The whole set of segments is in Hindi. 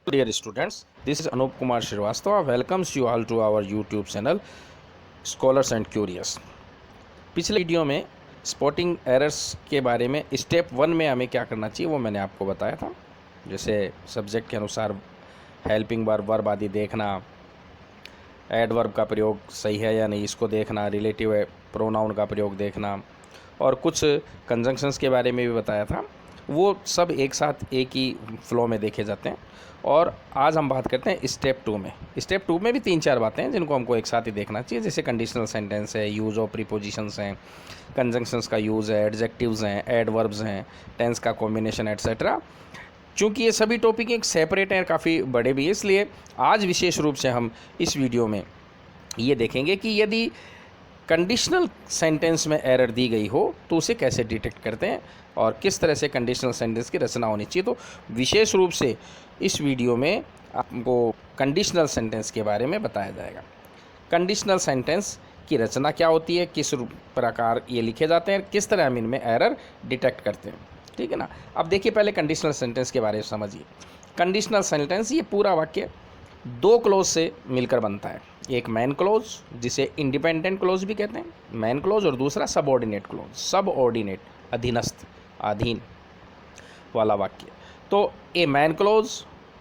Dear students, this is Anup Kumar Srivastava welcomes you all to our YouTube channel Scholars and Curious। पिछले वीडियो में स्पॉटिंग एरर्स के बारे में स्टेप 1 में हमें क्या करना चाहिए वो मैंने आपको बताया था। जैसे सब्जेक्ट के अनुसार हेल्पिंग वर्ब आदि देखना, एडवर्ब का प्रयोग सही है या नहीं इसको देखना, रिलेटिव प्रोनाउन का प्रयोग देखना और कुछ कंजंक्शंस के बारे में भी बताया था। वो सब एक साथ एक ही फ्लो में देखे जाते हैं। और आज हम बात करते हैं स्टेप 2 में। स्टेप 2 में भी 3-4 बातें हैं जिनको हमको एक साथ ही देखना चाहिए, जैसे कंडीशनल सेंटेंस है, यूज़ ऑफ प्रीपोजिशंस हैं, कंजंक्शंस का यूज़ है, एडजेक्टिव्स हैं, एडवर्ब्स हैं, टेंस का कॉम्बिनेशन एट्सेट्रा। चूँकि ये सभी टॉपिक एक सेपरेट हैं, काफ़ी बड़े भी हैं, इसलिए आज विशेष रूप से हम इस वीडियो में ये देखेंगे कि यदि कंडीशनल सेंटेंस में एरर दी गई हो तो उसे कैसे डिटेक्ट करते हैं और किस तरह से कंडीशनल सेंटेंस की रचना होनी चाहिए। तो विशेष रूप से इस वीडियो में आपको कंडीशनल सेंटेंस के बारे में बताया जाएगा। कंडीशनल सेंटेंस की रचना क्या होती है, किस प्रकार ये लिखे जाते हैं, किस तरह हम इनमें एरर डिटेक्ट करते हैं, ठीक है ना। अब देखिए पहले कंडीशनल सेंटेंस के बारे में समझिए। कंडीशनल सेंटेंस ये पूरा वाक्य 2 क्लोज से मिलकर बनता है। एक मैन क्लोज जिसे इंडिपेंडेंट क्लोज भी कहते हैं, मैन क्लोज, और दूसरा सबऑर्डिनेट क्लोज, सबऑर्डिनेट अधीनस्थ, अधीन वाला वाक्य। तो ए मैन क्लोज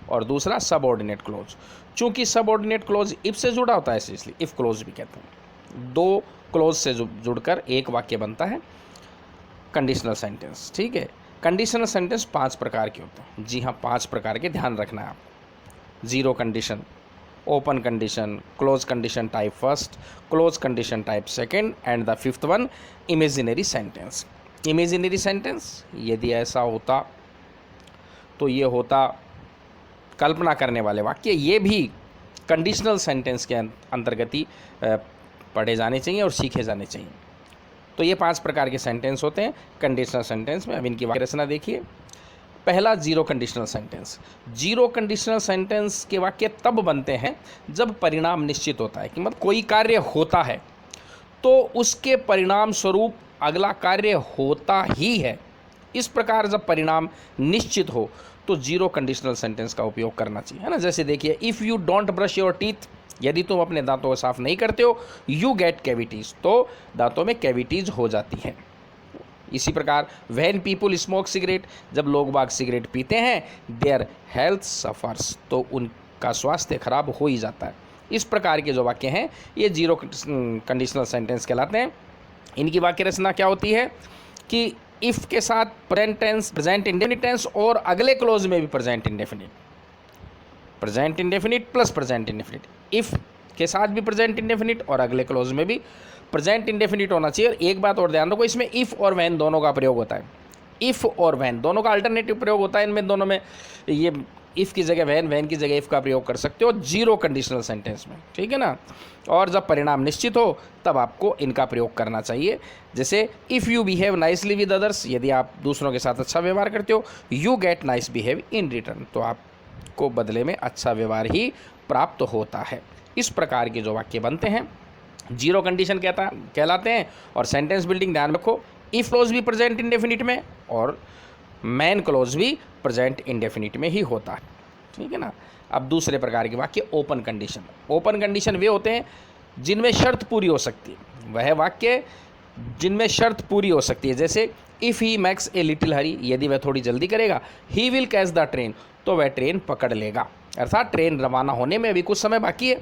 और दूसरा सबऑर्डिनेट क्लोज। चूंकि सबऑर्डिनेट क्लोज इफ से जुड़ा होता है इसलिए इफ क्लोज भी कहते हैं। 2 क्लोज से जुड़कर एक वाक्य बनता है कंडीशनल सेंटेंस, ठीक है। कंडीशनल सेंटेंस 5 प्रकार के होते हैं। जी हाँ, 5 प्रकार के, ध्यान रखना है आपको। Zero condition, open condition, close condition type first, close condition type second, and the 5th one imaginary sentence. Imaginary sentence यदि ऐसा होता तो ये होता कल्पना करने वाले वाक्य। ये भी कंडीशनल सेंटेंस के अंतर्गत ही पढ़े जाने चाहिए और सीखे जाने चाहिए। तो ये 5 प्रकार के सेंटेंस होते हैं कंडीशनल सेंटेंस में। अब इनकी वाक्य रचना देखिए। पहला, zero conditional sentence. Zero conditional sentence के वाक्य तब बनते हैं जब परिणाम निश्चित होता है, कि मतलब कोई कार्य होता है तो उसके परिणाम स्वरूप अगला कार्य होता ही है। इस प्रकार जब परिणाम निश्चित हो तो जीरो कंडीशनल सेंटेंस का उपयोग करना चाहिए, है ना। जैसे देखिए, if you don't brush your teeth, यदि तुम अपने दांतों को साफ नहीं करते हो, यू गेट कैविटीज़, तो दांतों में कैविटीज़ हो जाती हैं। इसी प्रकार व्हेन पीपुल स्मोक सिगरेट, जब लोग बाग सिगरेट पीते हैं, देयर हेल्थ सफ़र्स, तो उनका स्वास्थ्य खराब हो ही जाता है। इस प्रकार के जो वाक्य हैं ये जीरो कंडीशनल सेंटेंस कहलाते हैं। इनकी वाक्य रचना क्या होती है कि इफ़ के साथ present tense, present indefinite tense और अगले क्लोज में भी present indefinite, present indefinite plus present indefinite, if के साथ भी प्रेजेंट इंडेफिनिट और अगले क्लोज में भी प्रेजेंट इंडेफिनिट होना चाहिए। और एक बात और ध्यान रखो, इसमें इफ़ और वैन दोनों का प्रयोग होता है। इफ़ और वैन दोनों का अल्टरनेटिव प्रयोग होता है इनमें दोनों में। ये इफ़ की जगह वैन, वैन की जगह इफ़ का प्रयोग कर सकते हो जीरो कंडीशनल सेंटेंस में, ठीक है ना। और जब परिणाम निश्चित हो तब आपको इनका प्रयोग करना चाहिए। जैसे if you behave nicely with others, यदि आप दूसरों के साथ अच्छा व्यवहार करते हो, you get nice behave in return, तो आपको बदले में अच्छा व्यवहार ही प्राप्त होता है। इस प्रकार के जो वाक्य बनते हैं जीरो कंडीशन कहलाते हैं। और सेंटेंस बिल्डिंग ध्यान रखो, इफ क्लोज भी प्रेजेंट इंडेफिनिट में और मैन क्लोज भी प्रेजेंट इंडेफिनिट में ही होता है, ठीक है ना। अब दूसरे प्रकार के वाक्य ओपन कंडीशन। ओपन कंडीशन वे होते हैं जिनमें शर्त पूरी हो सकती है। वह वाक्य जिनमें शर्त पूरी हो सकती है, जैसे if he makes a little hurry, यदि वह थोड़ी जल्दी करेगा, he will catch the train, तो वह ट्रेन पकड़ लेगा। अर्थात ट्रेन रवाना होने में अभी कुछ समय बाकी है,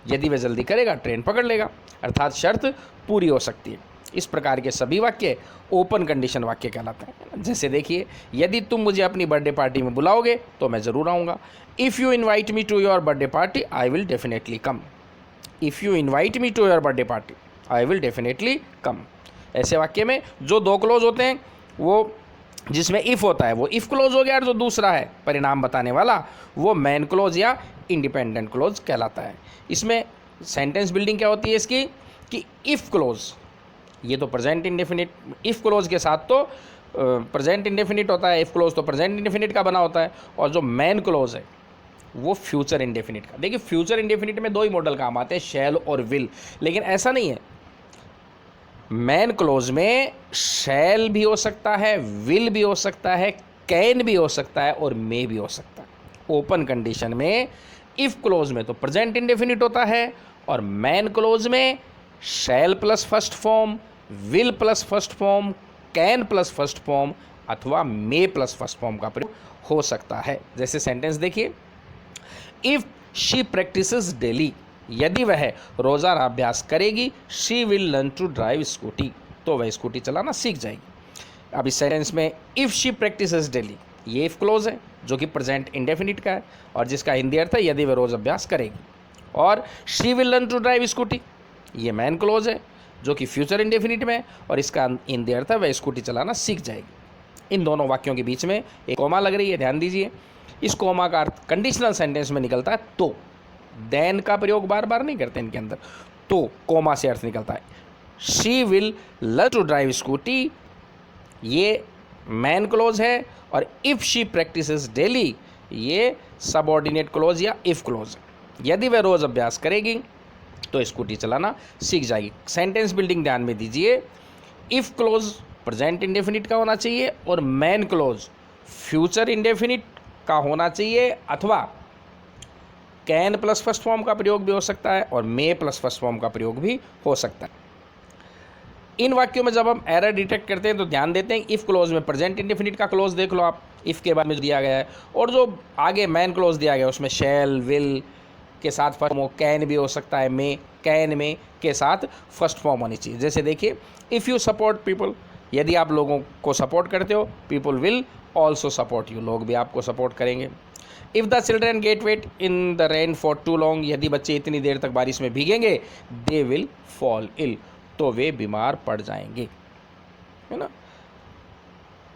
यदि वह जल्दी करेगा ट्रेन पकड़ लेगा, अर्थात शर्त पूरी हो सकती है। इस प्रकार के सभी वाक्य ओपन कंडीशन वाक्य कहलाते हैं। जैसे देखिए, यदि तुम मुझे अपनी बर्थडे पार्टी में बुलाओगे तो मैं ज़रूर आऊँगा। If you invite me to your birthday party I will definitely come. If you invite me to your birthday party I will definitely come. ऐसे वाक्य में जो 2 क्लोज होते हैं, वो जिसमें इफ़ होता है वो इफ़ क्लोज हो गया, और जो दूसरा है परिणाम बताने वाला वो मैन क्लोज या इंडिपेंडेंट क्लोज कहलाता है। इसमें सेंटेंस बिल्डिंग क्या होती है इसकी, कि इफ़ क्लोज, ये तो प्रेजेंट इंडेफिनिट, इफ़ क्लोज के साथ तो प्रेजेंट इंडेफिनिट होता है, इफ़ क्लोज तो प्रेजेंट इंडेफिनिट का बना होता है, और जो मैन क्लोज है वो फ्यूचर इंडेफिनिट का। देखिए फ्यूचर इंडेफिनिट में 2 ही मॉडल काम आते हैं, शैल और विल, लेकिन ऐसा नहीं है। मैन क्लोज में शैल भी हो सकता है, विल भी हो सकता है, कैन भी हो सकता है और मे भी हो सकता है। ओपन कंडीशन में इफ क्लोज में तो प्रेजेंट इंडेफिनिट होता है और मैन क्लोज में शैल plus first form, will plus first form, can plus first form अथवा मे प्लस फर्स्ट फॉर्म का प्रयोग हो सकता है। जैसे सेंटेंस देखिए, इफ शी प्रैक्टिसेस डेली, यदि वह रोजाना अभ्यास करेगी, she will learn to drive scooty, तो वह स्कूटी चलाना सीख जाएगी। अब इस सेंटेंस में इफ शी प्रैक्टिसेस डेली, ये इफ क्लोज है जो कि प्रेजेंट इंडेफिनिट का है और जिसका हिंदी अर्थ है यदि वह रोज अभ्यास करेगी। और she will learn to drive scooty, ये मैन क्लोज है जो कि फ्यूचर इंडेफिनिट में है और इसका हिंदी अर्थ है वह स्कूटी चलाना सीख जाएगी। इन दोनों वाक्यों के बीच में एक कोमा लग रही है, ध्यान दीजिए। इस कोमा का अर्थ कंडीशनल सेंटेंस में निकलता है तो, देन का प्रयोग बार बार नहीं करते इनके अंदर, तो कोमा से अर्थ निकलता है she will learn to drive scooty, ये मैन क्लोज है और इफ शी प्रैक्टिसेस डेली, ये सबऑर्डिनेट क्लोज या इफ क्लोज है। यदि वह रोज अभ्यास करेगी तो स्कूटी चलाना सीख जाएगी। सेंटेंस बिल्डिंग ध्यान में दीजिए, इफ क्लोज प्रेजेंट इंडेफिनिट का होना चाहिए और मैन क्लोज फ्यूचर इंडेफिनिट का होना चाहिए अथवा कैन प्लस फर्स्ट फॉर्म का प्रयोग भी हो सकता है और मे प्लस फर्स्ट फॉर्म का प्रयोग भी हो सकता है। इन वाक्यों में जब हम एरर डिटेक्ट करते हैं तो ध्यान देते हैं इफ क्लोज में प्रेजेंट इंडेफिनिट का क्लोज देख लो आप, इफ के बाद में दिया गया है और जो आगे मैन क्लोज दिया गया है उसमें शैल, विल के साथ फर्स्ट फॉर्म, कैन भी हो सकता है, मे, कैन में के साथ फर्स्ट फॉर्म होनी चाहिए। जैसे देखिए, इफ़ यू सपोर्ट पीपल, यदि आप लोगों को सपोर्ट करते हो, people will also support you, लोग भी आपको सपोर्ट करेंगे। If the children get wet in the rain for too long, यदि बच्चे इतनी देर तक बारिश में भीगेंगे, दे विल फॉल इल, तो वे बीमार पड़ जाएंगे, है ना।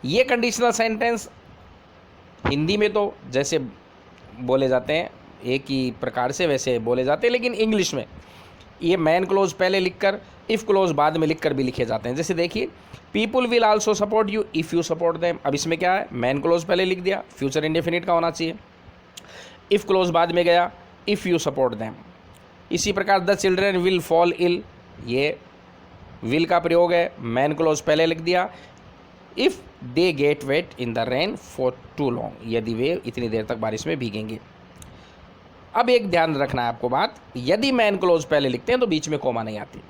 ये कंडीशनल सेंटेंस हिंदी में तो जैसे बोले जाते हैं एक ही प्रकार से वैसे बोले जाते हैं, लेकिन इंग्लिश में ये मैन क्लोज पहले लिखकर इफ़ क्लोज बाद में लिखकर भी लिखे जाते हैं। जैसे देखिए, people will also support you if you support them, अब इसमें क्या है, मैन क्लोज पहले लिख दिया, फ्यूचर इंडेफिनिट का होना चाहिए, इफ़ क्लोज बाद में गया, इफ़ यू सपोर्ट देम। इसी प्रकार the children will fall ill, ये विल का प्रयोग है, मैन क्लोज पहले लिख दिया, if they get wet in the rain for too long, यदि वे इतनी देर तक बारिश में भीगेंगे। अब एक ध्यान रखना है आपको बात, यदि मैन क्लोज पहले लिखते हैं तो बीच में कोमा नहीं आती,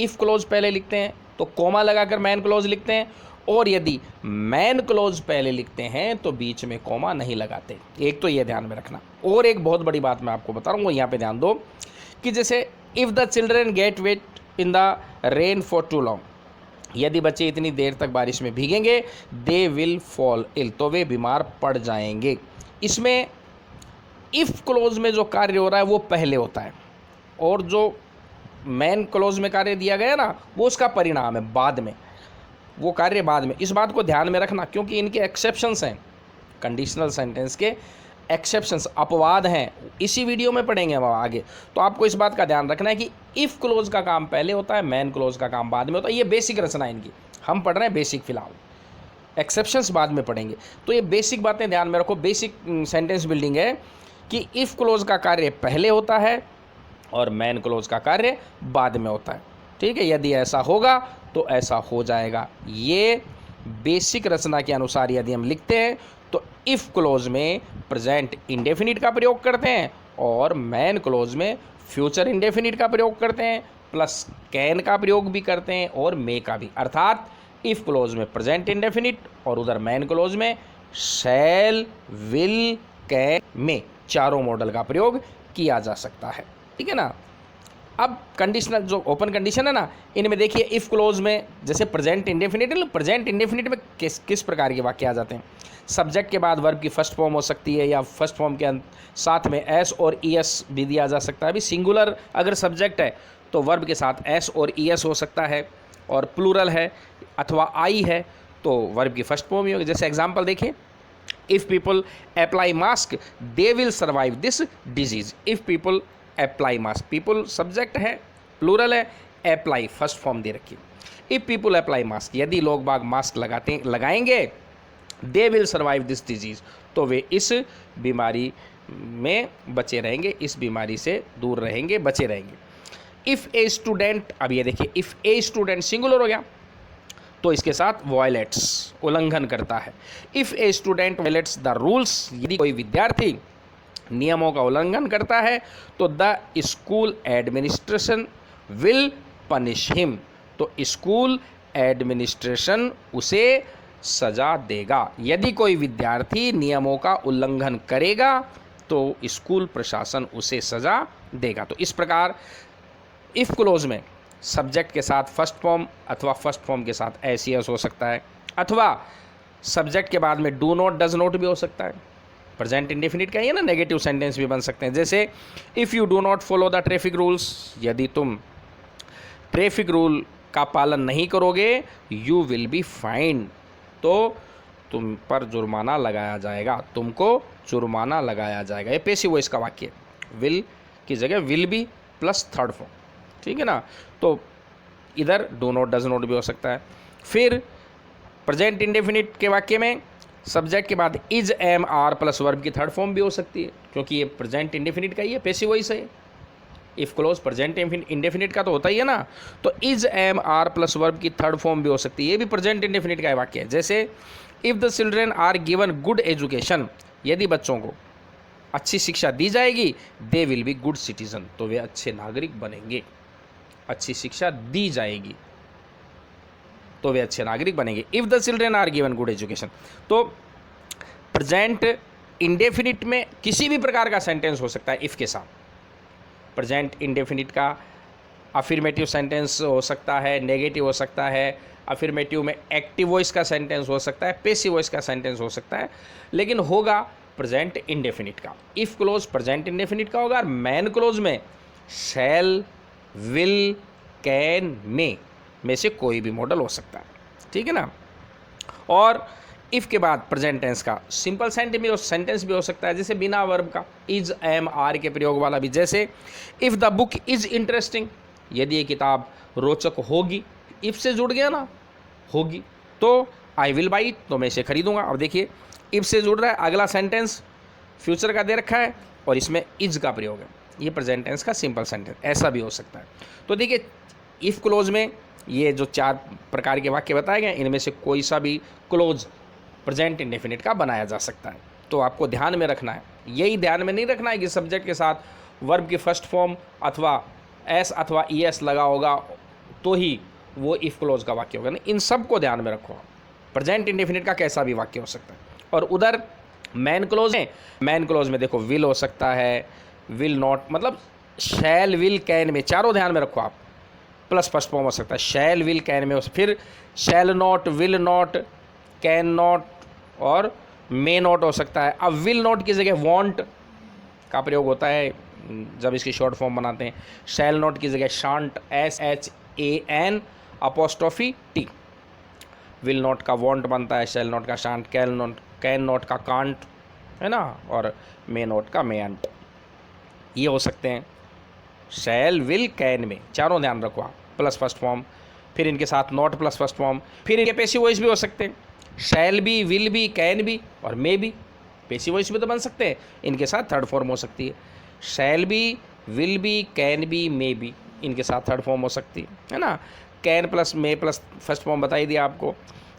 इफ़ क्लोज पहले लिखते हैं तो कोमा लगाकर मैन क्लोज लिखते हैं, और यदि मैन क्लोज पहले लिखते हैं तो बीच में कोमा नहीं लगाते। एक तो ये ध्यान में रखना। और एक बहुत बड़ी बात मैं आपको बता रहा हूँ, वो यहाँ पे ध्यान दो कि जैसे if the children get wet in the rain for too long, यदि बच्चे इतनी देर तक बारिश में भीगेंगे, दे विल फॉल इल, तो वे बीमार पड़ जाएंगे। इसमें इफ़ क्लोज में जो कार्य हो रहा है वो पहले होता है और जो मैन क्लोज में कार्य दिया गया ना वो उसका परिणाम है, बाद में, वो कार्य बाद में। इस बात को ध्यान में रखना क्योंकि इनके एक्सेप्शंस हैं, कंडीशनल सेंटेंस के एक्सेप्शंस, अपवाद हैं, इसी वीडियो में पढ़ेंगे हम आगे। तो आपको इस बात का ध्यान रखना है कि इफ़ क्लोज का काम पहले होता है, मैन क्लोज का काम बाद में होता है। ये बेसिक रचना है इनकी, हम पढ़ रहे हैं बेसिक फिलहाल, एक्सेप्शंस बाद में पढ़ेंगे। तो ये बेसिक बातें ध्यान में रखो, बेसिक सेंटेंस बिल्डिंग है कि इफ़ क्लोज का कार्य पहले होता है और मैन क्लोज का कार्य बाद में होता है, ठीक है। यदि ऐसा होगा तो ऐसा हो जाएगा। ये बेसिक रचना के अनुसार यदि हम लिखते हैं तो इफ़ क्लोज में प्रेजेंट इंडेफिनिट का प्रयोग करते हैं और मैन क्लोज में फ्यूचर इंडेफिनिट का प्रयोग करते हैं, प्लस कैन का प्रयोग भी करते हैं और मे का भी। अर्थात इफ़ क्लोज में प्रेजेंट इंडेफिनिट और उधर मैन क्लोज में शैल, विल, कैन, मे, चारों मॉडल का प्रयोग किया जा सकता है, ठीक है ना। अब कंडीशनल जो ओपन कंडीशन है ना, इनमें देखिए इफ़ क्लोज में जैसे प्रेजेंट इंडेफिनिट है, प्रेजेंट इंडेफिनिट में किस प्रकार के वाक्य आ जाते हैं। सब्जेक्ट के बाद वर्ब की फर्स्ट फॉर्म हो सकती है या फर्स्ट फॉर्म के साथ में एस और ई एस भी दिया जा सकता है। अभी सिंगुलर अगर सब्जेक्ट है तो वर्ब के साथ एस और ई एस हो सकता है, और प्लूरल है अथवा आई है तो वर्ब की फर्स्ट फॉर्म ही होगी। जैसे एग्जाम्पल देखिए, if people apply mask they will survive this disease. If people apply mask, people subject है, प्लूरल है, अप्लाई फर्स्ट फॉर्म दे रखी। इफ़ पीपल अप्लाई मास्क, यदि लोग बाग मास्क लगाएंगे, they will survive this disease, तो वे इस बीमारी में बचे रहेंगे, इस बीमारी से दूर रहेंगे, बचे रहेंगे। इफ़ ए स्टूडेंट, अब ये देखिए इफ़ ए स्टूडेंट सिंगुलर हो गया तो इसके साथ वायलेट्स, उल्लंघन करता है। If a student violets the rules, यदि कोई विद्यार्थी नियमों का उल्लंघन करता है तो the school administration will punish him, तो स्कूल एडमिनिस्ट्रेशन उसे सजा देगा। यदि कोई विद्यार्थी नियमों का उल्लंघन करेगा तो स्कूल प्रशासन उसे सजा देगा। तो इस प्रकार इफ क्लोज में सब्जेक्ट के साथ फर्स्ट फॉर्म अथवा फर्स्ट फॉर्म के साथ एस यस हो सकता है, अथवा सब्जेक्ट के बाद में डू नॉट डज नॉट भी हो सकता है। प्रेजेंट इंडेफिनिट का ये ना नेगेटिव सेंटेंस भी बन सकते हैं, जैसे if you do not follow the traffic rules, यदि तुम ट्रैफिक रूल का पालन नहीं करोगे यू विल बी फाइंड, तो तुम पर जुर्माना लगाया जाएगा, तुमको जुर्माना लगाया जाएगा। ये पेसिव वॉइस का वाक्य, विल की जगह will be plus third form, ठीक है ना। तो इधर डू नॉट डज नॉट भी हो सकता है। फिर प्रेजेंट इंडेफिनिट के वाक्य में सब्जेक्ट के बाद is am are plus verb की थर्ड फॉर्म भी हो सकती है, क्योंकि ये प्रेजेंट इंडेफिनिट का ही है, पेसिव वॉइस है। इफ क्लोज प्रेजेंट इंडेफिनिट का तो होता ही है ना, तो is am are plus verb की थर्ड फॉर्म भी हो सकती है, ये भी प्रेजेंट इंडेफिनिट का वाक्य है। जैसे if the children are given good education, यदि बच्चों को अच्छी शिक्षा दी जाएगी, they will be good citizen, तो वे अच्छे नागरिक बनेंगे। अच्छी शिक्षा दी जाएगी तो वे अच्छे नागरिक बनेंगे। If the children are given good education, तो प्रेजेंट इंडेफिनिट में किसी भी प्रकार का सेंटेंस हो सकता है इफ़ के साथ। प्रेजेंट इंडेफिनिट का अफर्मेटिव सेंटेंस हो सकता है, नेगेटिव हो सकता है, अफर्मेटिव में एक्टिव वॉइस का सेंटेंस हो सकता है, पेसिव वॉइस का सेंटेंस हो सकता है, लेकिन होगा प्रेजेंट इंडेफिनिट का। इफ़ क्लोज प्रेजेंट इंडेफिनिट का होगा, और मैन क्लोज में शैल, विल, कैन, में से कोई भी मॉडल हो सकता है, ठीक है ना। और इफ़ के बाद प्रेजेंट टेंस का सिंपल सेंटेंस भी हो सकता है, जैसे बिना वर्ब का इज एम आर के प्रयोग वाला भी, जैसे if the book is interesting, यदि ये किताब रोचक होगी, इफ़ से जुड़ गया ना, होगी, तो आई विल बाई इट, तो मैं इसे खरीदूंगा। अब देखिए इफ़ से जुड़ रहा है, अगला सेंटेंस फ्यूचर का दे रखा है और इसमें इज का प्रयोग है, ये प्रेजेंट टेंस का सिंपल सेंटेंस, ऐसा भी हो सकता है। तो देखिए इफ़ क्लोज में ये जो 4 प्रकार के वाक्य बताए गए, इनमें से कोई सा भी क्लोज प्रेजेंट इंडेफिनिट का बनाया जा सकता है। तो आपको ध्यान में रखना है, यही ध्यान में नहीं रखना है कि सब्जेक्ट के साथ वर्ब की फर्स्ट फॉर्म अथवा एस अथवा ई एस लगा होगा तो ही वो इफ़ क्लोज का वाक्य होगा, नहीं, इन सब को ध्यान में रखो। प्रेजेंट इंडेफिनिट का कैसा भी वाक्य हो सकता है। और उधर मैन क्लोज है, मैन क्लोज में देखो विल हो सकता है, विल नॉट, मतलब शैल, विल, कैन में, चारों ध्यान में रखो आप, प्लस फर्स्ट फॉर्म हो सकता है, शैल, विल, कैन में, फिर shall not, will not, can not और मे नॉट हो सकता है। अब विल नॉट की जगह वांट का प्रयोग होता है जब इसकी शॉर्ट फॉर्म बनाते हैं, शैल नॉट की जगह shan't, SHAN apostrophe T, will not का वांट बनता है, शैल नॉट का शांट, कैन नॉट का कांट, है ना, और मे नॉट का मेंट, ये हो सकते हैं शैल, विल, कैन में, चारों ध्यान रखो आप, प्लस फर्स्ट फॉर्म, फिर इनके साथ नॉट प्लस फर्स्ट फॉर्म, फिर इनके पेसिव वॉइस भी हो सकते हैं, शैल भी, विल भी, कैन भी और मे भी, पेसिव वॉइस भी तो बन सकते हैं, इनके साथ थर्ड फॉर्म हो सकती है, शैल भी, विल भी, कैन भी, मे भी, इनके साथ थर्ड फॉर्म हो सकती है ना। Can plus may plus first form बताई दिया आपको।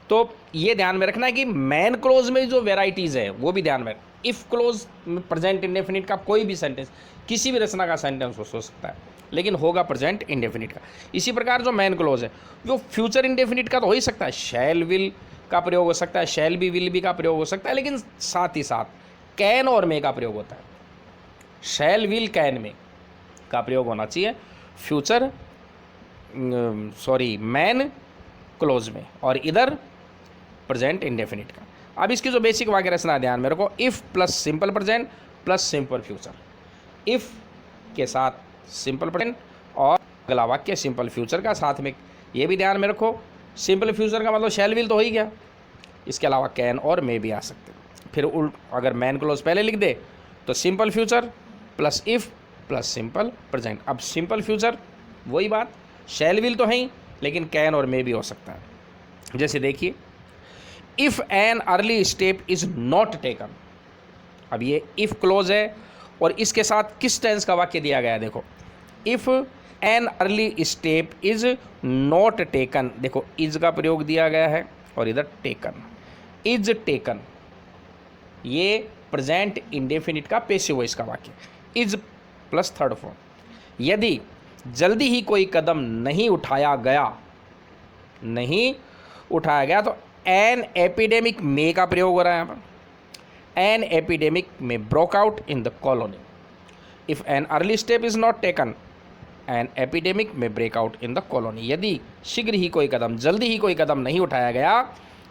तो ये ध्यान में रखना है कि मैन क्लोज में जो वेराइटीज़ है वो भी ध्यान में, इफ़ क्लोज प्रेजेंट इंडेफिनिट का कोई भी सेंटेंस, किसी भी रचना का सेंटेंस हो सकता है, लेकिन होगा प्रेजेंट इंडेफिनिट का। इसी प्रकार जो मैन क्लोज है, जो फ्यूचर इंडेफिनिट का तो हो ही सकता है, शैल, विल का प्रयोग हो सकता है, शैल भी, विल भी का प्रयोग हो सकता है, लेकिन साथ ही साथ कैन और मे का प्रयोग होता है। शैल, विल, कैन, में का प्रयोग होना चाहिए फ्यूचर मैन क्लोज में, और इधर प्रेजेंट इंडेफिनिट का। अब इसकी जो बेसिक वाक्य रचना ध्यान में रखो, if plus simple present plus simple future, if के साथ सिंपल प्रेजेंट और अगला वाक्य सिंपल फ्यूचर का, साथ में ये भी ध्यान में रखो सिंपल फ्यूचर का मतलब शैल, विल तो हो ही गया, इसके अलावा कैन और मे भी आ सकते हैं। फिर अगर मैन क्लोज पहले लिख दे तो simple future plus if plus simple present. अब सिंपल फ्यूचर वही बात, शैल, विल तो है ही, लेकिन कैन और मे भी हो सकता है। जैसे देखिए if N early step is not taken, अब ये इफ़ क्लोज है और इसके साथ किस टेंस का वाक्य दिया गया है, देखो if N early step is not taken, देखो इज का प्रयोग दिया गया है और इधर टेकन, इज टेकन, ये प्रेजेंट इंडेफिनिट का पैसिव वॉइस का वाक्य, इज प्लस थर्ड फॉर्म। यदि जल्दी ही कोई कदम नहीं उठाया गया तो एन एपिडेमिक में का प्रयोग हो रहा है यहाँ पर। An epidemic may broke out in the colony. If an early step is not taken an epidemic may break out in the colony. यदि शीघ्र ही कोई कदम, जल्दी ही कोई कदम नहीं उठाया गया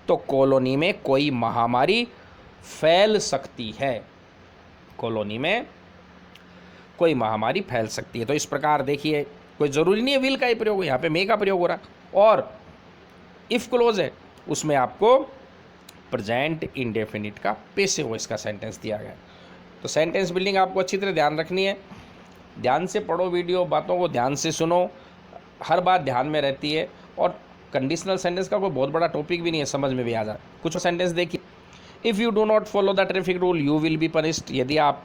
तो कॉलोनी में कोई महामारी फैल सकती है। कॉलोनी में कोई महामारी फैल सकती है। तो इस प्रकार देखिए, कोई ज़रूरी नहीं है विल का ही प्रयोग, यहाँ पे मे का प्रयोग हो रहा है। और इफ़ क्लोज है उसमें आपको प्रेजेंट इंडेफिनिट का पैसिव वॉइस का सेंटेंस दिया गया है। तो सेंटेंस बिल्डिंग आपको अच्छी तरह ध्यान रखनी है। ध्यान से पढ़ो वीडियो, बातों को ध्यान से सुनो, हर बात ध्यान में रहती है। और कंडीशनल सेंटेंस का कोई बहुत बड़ा टॉपिक भी नहीं है, समझ में भी आ जाए। कुछ सेंटेंस देखिए, if you do not follow the traffic rule you will be punished. यदि आप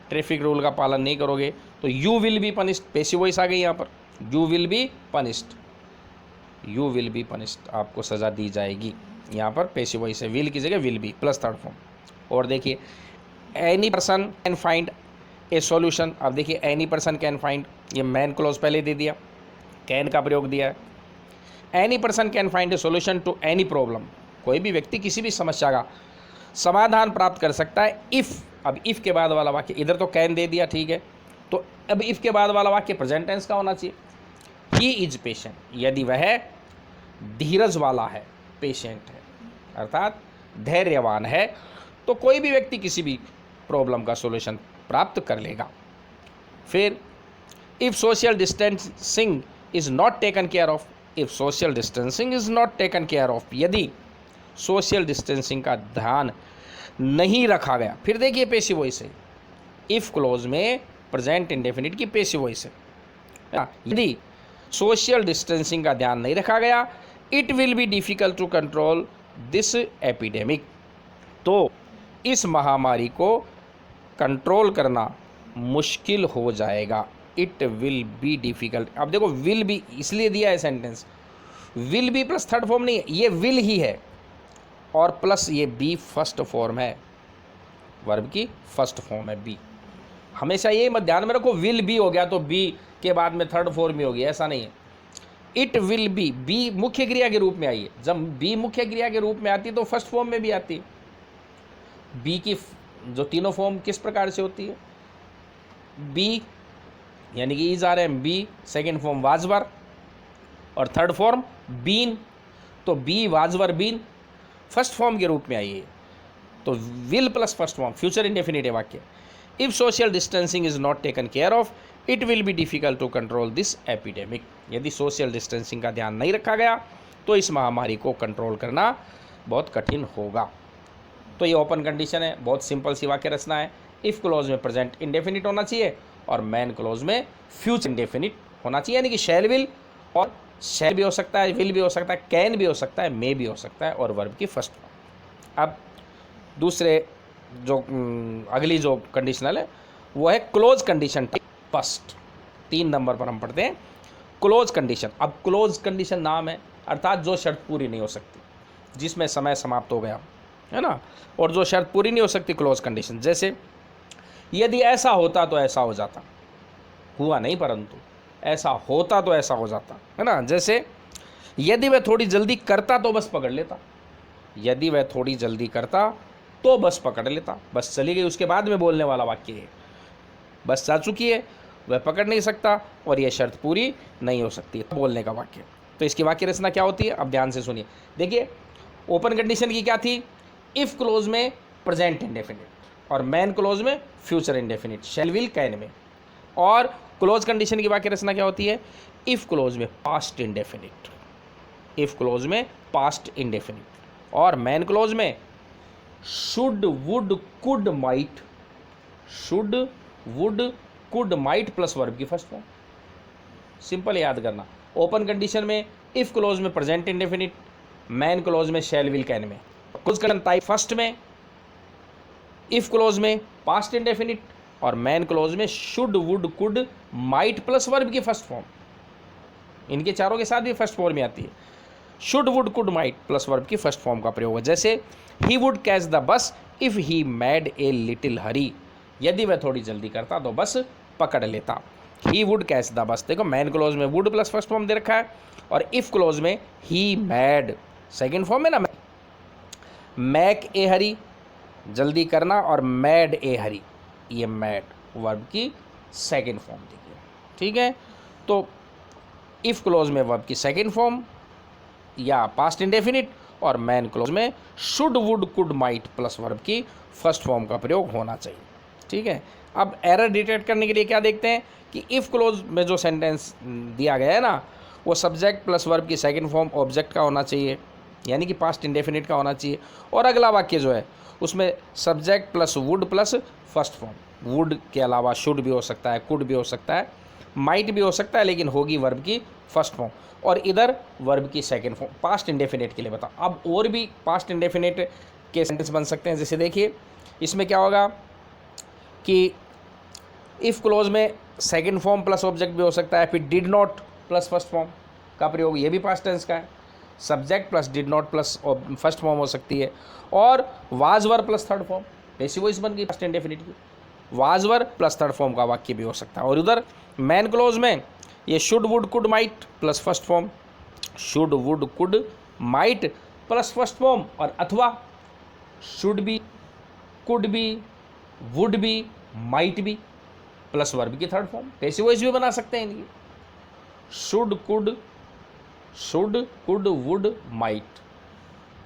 ट्रैफिक रूल का पालन नहीं करोगे तो you will be punished. Passive voice आ गई यहाँ पर, you will be punished, you will be punished, आपको सज़ा दी जाएगी। यहाँ पर पैसिव वॉइस है, विल की जगह will be plus third form. और देखिए, any person can find a solution. अब देखिए, एनी पर्सन कैन फाइंड, ये मैन क्लॉज पहले दे दिया, कैन का प्रयोग दिया है। Any person can find a solution to any problem. कोई भी व्यक्ति किसी भी समस्या का समाधान प्राप्त कर सकता है। इफ़, अब इफ़ के बाद वाला वाक्य, इधर तो कैन दे दिया, ठीक है, तो अब इफ़ के बाद वाला वाक्य प्रेजेंट टेंस का होना चाहिए। ही इज पेशेंट, यदि वह धीरज वाला है, पेशेंट है अर्थात धैर्यवान है, तो कोई भी व्यक्ति किसी भी प्रॉब्लम का सॉल्यूशन प्राप्त कर लेगा। फिर if social distancing is not taken care of, if social distancing is not taken care of, यदि सोशल डिस्टेंसिंग का ध्यान नहीं रखा गया। फिर देखिए पैसिव वॉइस है, इफ़ क्लोज में प्रेजेंट इंडेफिनिट की पैसिव वॉइस है। यदि सोशल डिस्टेंसिंग का ध्यान नहीं रखा गया, it will be difficult to control this epidemic, तो इस महामारी को कंट्रोल करना मुश्किल हो जाएगा। इट विल बी डिफ़िकल्ट, अब देखो विल बी इसलिए दिया है sentence, will be plus third form नहीं है, ये विल ही है और प्लस ये बी फर्स्ट फॉर्म है, वर्ब की फर्स्ट फॉर्म है बी। हमेशा ये मत ध्यान में रखो विल बी हो गया तो बी के बाद में थर्ड फॉर्म ही होगी, ऐसा नहीं है। इट विल बी, बी मुख्य क्रिया के रूप में आई है। जब बी मुख्य क्रिया के रूप में आती है तो फर्स्ट फॉर्म में भी आती है। बी की जो तीनों फॉर्म किस प्रकार से होती है, बी यानी कि is are am be, second form was were और थर्ड फॉर्म बीन, तो be was were been first form के रूप में आई है। तो will plus first form future indefinite वाक्य। If social distancing is not taken care of it will be difficult to control this epidemic, यदि सोशल डिस्टेंसिंग का ध्यान नहीं रखा गया तो इस महामारी को कंट्रोल करना बहुत कठिन होगा। तो ये ओपन कंडीशन है, बहुत सिंपल सी वाक्य रचना है। इफ़ क्लोज में प्रेजेंट इंडेफिनिट होना चाहिए और मैन क्लोज में फ्यूचर इंडेफिनिट होना चाहिए, यानी कि शैल विल, और शैल भी हो सकता है, विल भी हो सकता है, कैन भी हो सकता है, मे भी हो सकता है, और वर्ब की फर्स्ट फॉर्म। अब दूसरे जो अगली जो कंडीशनल है वो है क्लोज कंडीशन फर्स्ट। 3 नंबर पर हम पढ़ते हैं क्लोज कंडीशन। अब क्लोज कंडीशन नाम है, अर्थात जो शर्त पूरी नहीं हो सकती, जिसमें समय समाप्त हो गया है ना, और जो शर्त पूरी नहीं हो सकती क्लोज कंडीशन। जैसे यदि ऐसा होता तो ऐसा हो जाता, हुआ नहीं परंतु ऐसा होता तो ऐसा हो जाता, है ना। जैसे यदि वह थोड़ी जल्दी करता तो बस पकड़ लेता, यदि वह थोड़ी जल्दी करता तो बस पकड़ लेता। बस चली गई उसके बाद में बोलने वाला वाक्य है, बस जा चुकी है, वह पकड़ नहीं सकता और यह शर्त पूरी नहीं हो सकती, बोलने का वाक्य। तो इसकी वाक्य रचना क्या होती है, अब ध्यान से सुनिए। देखिए ओपन कंडीशन की क्या थी, इफ़ क्लोज में प्रेजेंट इंडेफिनिट और मैन क्लोज में future indefinite, shell will can में। और क्लोज कंडीशन की वाक्य रचना क्या होती है, इफ़ क्लोज में पास्ट इंडेफिनिट, इफ़ क्लोज में पास्ट इंडेफिनिट, और मैन क्लोज में should would could might, should would could might plus verb की फर्स्ट फॉर्म। सिंपल याद करना, ओपन कंडीशन में इफ़ क्लोज में प्रेजेंट इंडेफिनिट, मैन क्लोज में शैल विल कैन में। क्लोज कंडीशन टाइप फर्स्ट में इफ़ क्लोज में पास्ट इंडेफिनिट और मैन क्लोज में should would could might plus verb की फर्स्ट फॉर्म। इनके चारों के साथ भी फर्स्ट फॉर्म में आती है। Should would could might plus verb की फर्स्ट फॉर्म का प्रयोग है। जैसे he would catch the bus if he made a little hurry, यदि वह थोड़ी जल्दी करता तो बस पकड़ लेता। ही वुड कैच द बस, देखो मैन क्लोज में वुड प्लस फर्स्ट फॉर्म दे रखा है, और इफ क्लोज में ही मैड सेकेंड फॉर्म है ना। मैक ए हरी जल्दी करना, और मैड ए हरी, ये मैड वर्ब की सेकेंड फॉर्म देखिए, ठीक है। तो इफ क्लोज में वर्ब की सेकेंड फॉर्म या पास्ट इंडेफिनिट, और मैन क्लोज में should would could might plus verb की फर्स्ट फॉर्म का प्रयोग होना चाहिए, ठीक है। अब एरर डिटेक्ट करने के लिए क्या देखते हैं कि इफ क्लोज में जो सेंटेंस दिया गया है ना, वो सब्जेक्ट प्लस वर्ब की सेकेंड फॉर्म ऑब्जेक्ट का होना चाहिए, यानी कि पास्ट इंडेफिनिट का होना चाहिए, और अगला वाक्य जो है उसमें subject plus would plus first form, would के अलावा शुड भी हो सकता है, कुड भी हो सकता है, माइट भी हो सकता है, लेकिन होगी वर्ब की फर्स्ट फॉर्म, और इधर वर्ब की सेकेंड फॉर्म पास्ट इंडेफिनिट के लिए बता। अब और भी पास्ट इंडेफिनिट के सेंटेंस बन सकते हैं, जैसे देखिए इसमें क्या होगा कि इफ़ क्लोज में सेकेंड फॉर्म प्लस ऑब्जेक्ट भी हो सकता है, फिर did not plus first form का प्रयोग, ये भी पास्ट टेंस का है, subject plus did not plus first form हो सकती है, और was were plus third form, passive voice बन गई पास्ट इंडेफिनिट की, was were plus third form का वाक्य भी हो सकता है। और उधर मैन क्लोज में ये should would could might plus first form, should would could might plus first form, और अथवा should be, could be, would B, might be plus verb की थर्ड फॉर्म, पैसिव वॉइस भी बना सकते हैं इनकी, शुड कुड वुड माइट,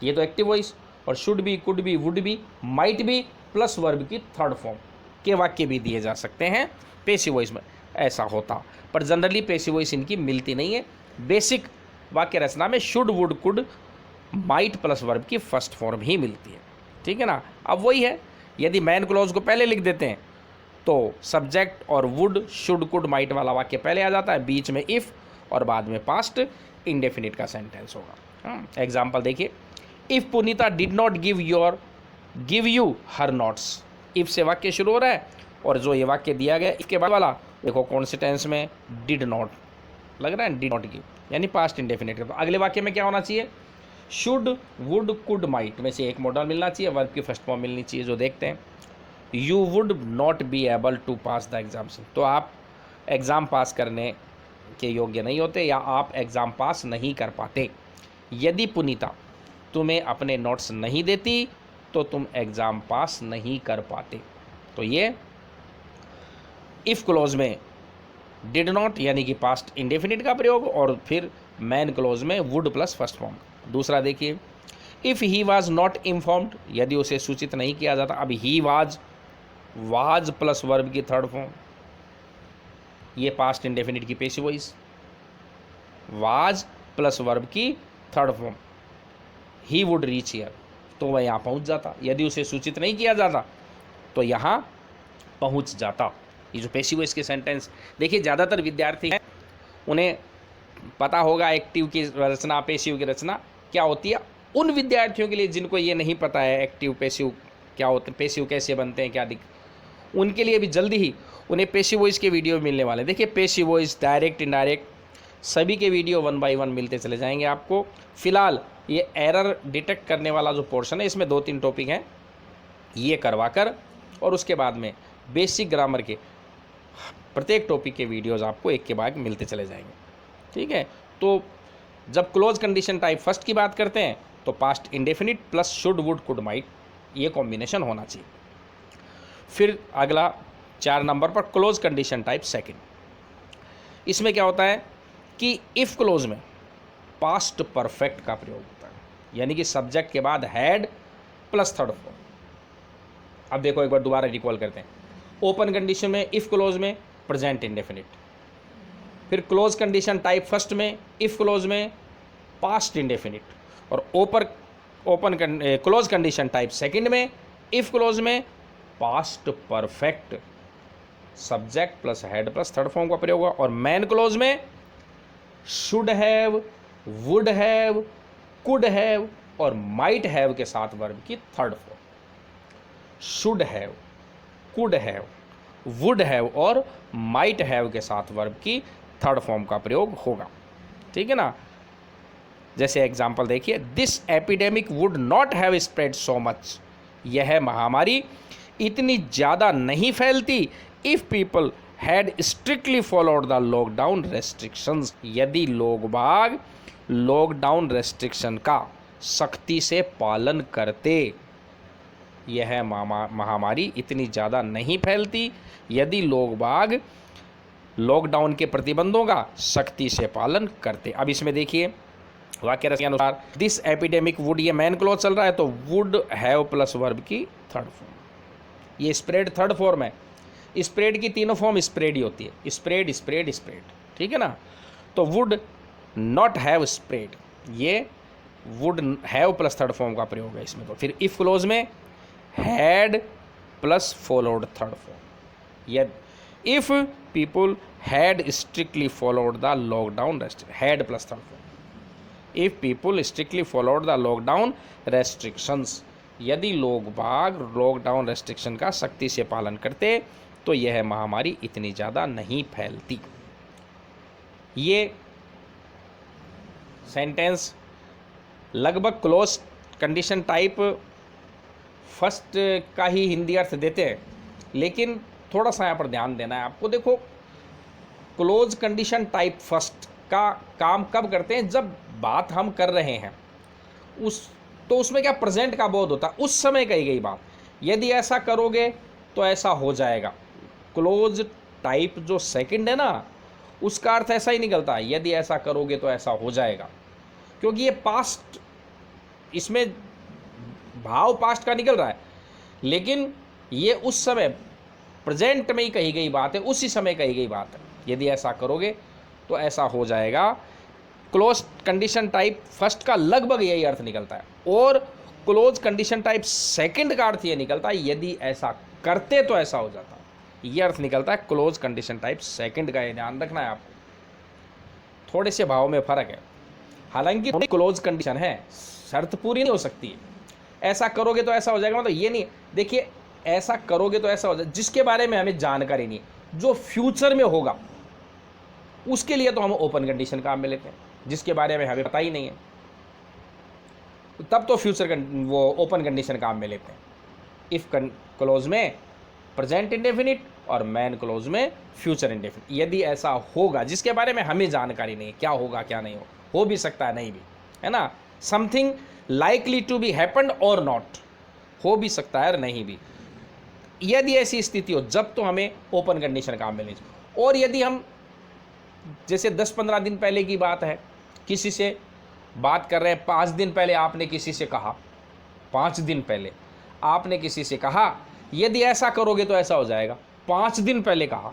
ये तो एक्टिव वॉइस, और should be, could be, would B, might be plus verb की थर्ड फॉर्म के वाक्य भी दिए जा सकते हैं पैसिव वॉइस में, ऐसा होता। पर जनरली पैसिव वॉइस इनकी मिलती नहीं है, बेसिक वाक्य रचना में should would could might plus verb की फर्स्ट फॉर्म ही मिलती है, ठीक है ना। अब वही है, यदि मैन क्लॉज को पहले लिख देते हैं तो सब्जेक्ट और वुड शुड कुड माइट वाला वाक्य पहले आ जाता है, बीच में इफ़ और बाद में पास्ट इंडेफिनिट का सेंटेंस होगा। एग्जाम्पल देखिए, if Punita did not give you her notes, if से वाक्य शुरू हो रहा है, और जो ये वाक्य दिया गया इसके बाद वाला देखो कौन से टेंस में, डिड नॉट लग रहा है, डिड नॉट गिव यानी पास्ट इंडेफिनिट का। तो अगले वाक्य में क्या होना चाहिए, शुड वुड कुड माइट में से एक मॉडल मिलना चाहिए, वर्ब की फर्स्ट फॉर्म मिलनी चाहिए, जो देखते हैं। You would not be able to pass the exams, तो आप एग्ज़ाम पास करने के योग्य नहीं होते, या आप एग्ज़ाम पास नहीं कर पाते। यदि पुनीता तुम्हें अपने नोट्स नहीं देती तो तुम एग्ज़ाम पास नहीं कर पाते। तो ये इफ़ क्लोज में डिड नॉट यानी कि पास्ट इंडेफिनिट का प्रयोग, और फिर मैन क्लोज में वुड प्लस फर्स्ट फॉर्म। दूसरा देखिए, if he was not informed, यदि उसे सूचित नहीं किया जाता। अब ही वाज प्लस वर्ब की थर्ड फॉर्म, ये पास्ट इंडेफिनिट की passive voice, was plus verb की third form, he would reach here, तो वह यहाँ पहुँच जाता। यदि उसे सूचित नहीं किया जाता तो यहाँ पहुँच जाता। ये जो पैसिव वॉइस के सेंटेंस देखिए, ज़्यादातर विद्यार्थी हैं उन्हें पता होगा एक्टिव की रचना पैसिव की रचना क्या होती है। उन विद्यार्थियों के लिए जिनको ये नहीं पता है एक्टिव पैसिव क्या होते हैं, पैसिव कैसे बनते हैं, क्या उनके लिए भी जल्दी ही उन्हें पैसिव वॉइस के वीडियो मिलने वाले। देखिए पैसिव वॉइस, डायरेक्ट, इनडायरेक्ट सभी के वीडियो 1 बाय 1 मिलते चले जाएंगे आपको। फिलहाल ये एरर डिटेक्ट करने वाला जो पोर्शन है इसमें 2-3 टॉपिक हैं, ये करवा कर और उसके बाद में बेसिक ग्रामर के प्रत्येक टॉपिक के वीडियोज़ आपको एक के बाद मिलते चले जाएंगे, ठीक है। तो जब क्लोज कंडीशन टाइप फर्स्ट की बात करते हैं तो past indefinite plus should would could might ये कॉम्बिनेशन होना चाहिए। फिर अगला 4 नंबर पर क्लोज कंडीशन टाइप सेकंड, इसमें क्या होता है कि इफ़ क्लोज में पास्ट परफेक्ट का प्रयोग होता है, यानी कि सब्जेक्ट के बाद हैड प्लस थर्ड फॉर्म। अब देखो एक बार दोबारा रिकॉल करते हैं। ओपन कंडीशन में इफ़ क्लोज में प्रेजेंट इंडेफिनिट, फिर क्लोज कंडीशन टाइप फर्स्ट में इफ़ क्लोज में पास्ट इंडेफिनिट, और क्लोज कंडीशन टाइप सेकंड में इफ़ क्लोज में past perfect subject plus head plus third form का प्रयोग हुआ, और मैन क्लोज में should have, would have, could have और माइट हैव के साथ वर्ब की third form. Should have, could have, would have और माइट हैव के साथ वर्ब की थर्ड फॉर्म का प्रयोग होगा, ठीक है ना। जैसे एग्जाम्पल देखिए, this epidemic would not have spread so much, यह महामारी इतनी ज़्यादा नहीं फैलती if people had strictly followed the lockdown restrictions, यदि लोग बाग लॉकडाउन रेस्ट्रिक्शन का सख्ती से पालन करते। यह महामारी इतनी ज़्यादा नहीं फैलती यदि लोग बाग लॉकडाउन के प्रतिबंधों का सख्ती से पालन करते। अब इसमें देखिए वाक्य रचना के अनुसार दिस एपिडेमिक वुड, ये मैन क्लॉज चल रहा है तो वुड हैव प्लस वर्ब की थर्ड फॉर्म, ये स्प्रेड थर्ड फॉर्म है। स्प्रेड की तीनों फॉर्म स्प्रेड ही होती है, स्प्रेड स्प्रेड स्प्रेड, ठीक है ना। तो वुड नॉट हैव स्प्रेड, ये would have plus third form का प्रयोग है इसमें। तो फिर इफ क्लोज में had plus followed third form, यदि if people had strictly followed the lockdown restriction, had plus third form, if people strictly followed the lockdown restrictions, यदि लोग बाग लॉकडाउन रेस्ट्रिक्शन का सख्ती से पालन करते तो यह महामारी इतनी ज़्यादा नहीं फैलती। ये सेंटेंस लगभग क्लोज कंडीशन टाइप फर्स्ट का ही हिंदी अर्थ देते हैं, लेकिन थोड़ा सा यहाँ पर ध्यान देना है आपको। देखो, क्लोज कंडीशन टाइप फर्स्ट का काम कब करते हैं, जब बात हम कर रहे हैं तो उसमें क्या प्रेजेंट का बोध होता है, उस समय कही गई बात। यदि ऐसा करोगे तो ऐसा हो जाएगा। क्लोज टाइप जो सेकंड है ना, उसका अर्थ ऐसा ही निकलता है, यदि ऐसा करोगे तो ऐसा हो जाएगा, क्योंकि ये पास्ट, इसमें भाव पास्ट का निकल रहा है, लेकिन ये उस समय प्रेजेंट में ही कही गई बात है, उसी समय कही गई बात है। यदि ऐसा करोगे तो ऐसा हो जाएगा। क्लोज कंडीशन टाइप फर्स्ट का लगभग यही अर्थ निकलता है, और क्लोज कंडीशन टाइप सेकंड का अर्थ ये निकलता है, यदि ऐसा करते तो ऐसा हो जाता, ये अर्थ निकलता है क्लोज कंडीशन टाइप सेकंड का। ये ध्यान रखना है आपको, थोड़े से भाव में फर्क है। हालांकि क्लोज कंडीशन है, शर्त पूरी नहीं हो सकती है। ऐसा करोगे तो ऐसा हो जाएगा, मतलब ये नहीं, देखिए ऐसा करोगे तो ऐसा हो जाए, जिसके बारे में हमें जानकारी नहीं, जो फ्यूचर में होगा उसके लिए तो हम ओपन कंडीशन काम में लेते हैं, जिसके बारे में हमें पता ही नहीं है तब तो फ्यूचर वो ओपन कंडीशन काम में लेते हैं। इफ क्लोज में प्रेजेंट इंडेफिनिट और मैन क्लोज में फ्यूचर इंडेफिनिट। यदि ऐसा होगा जिसके बारे में हमें जानकारी नहीं है, क्या होगा क्या नहीं हो भी सकता है नहीं भी, है ना। Something likely to be happened और नॉट, हो भी सकता है और नहीं भी। यदि ऐसी स्थिति हो जब तो हमें ओपन कंडीशन काम में लीजिए। और यदि हम जैसे 10-15 दिन पहले की बात है, किसी से बात कर रहे हैं, 5 दिन पहले आपने किसी से कहा, 5 दिन पहले आपने किसी से कहा यदि ऐसा करोगे तो ऐसा हो जाएगा, 5 दिन पहले कहा,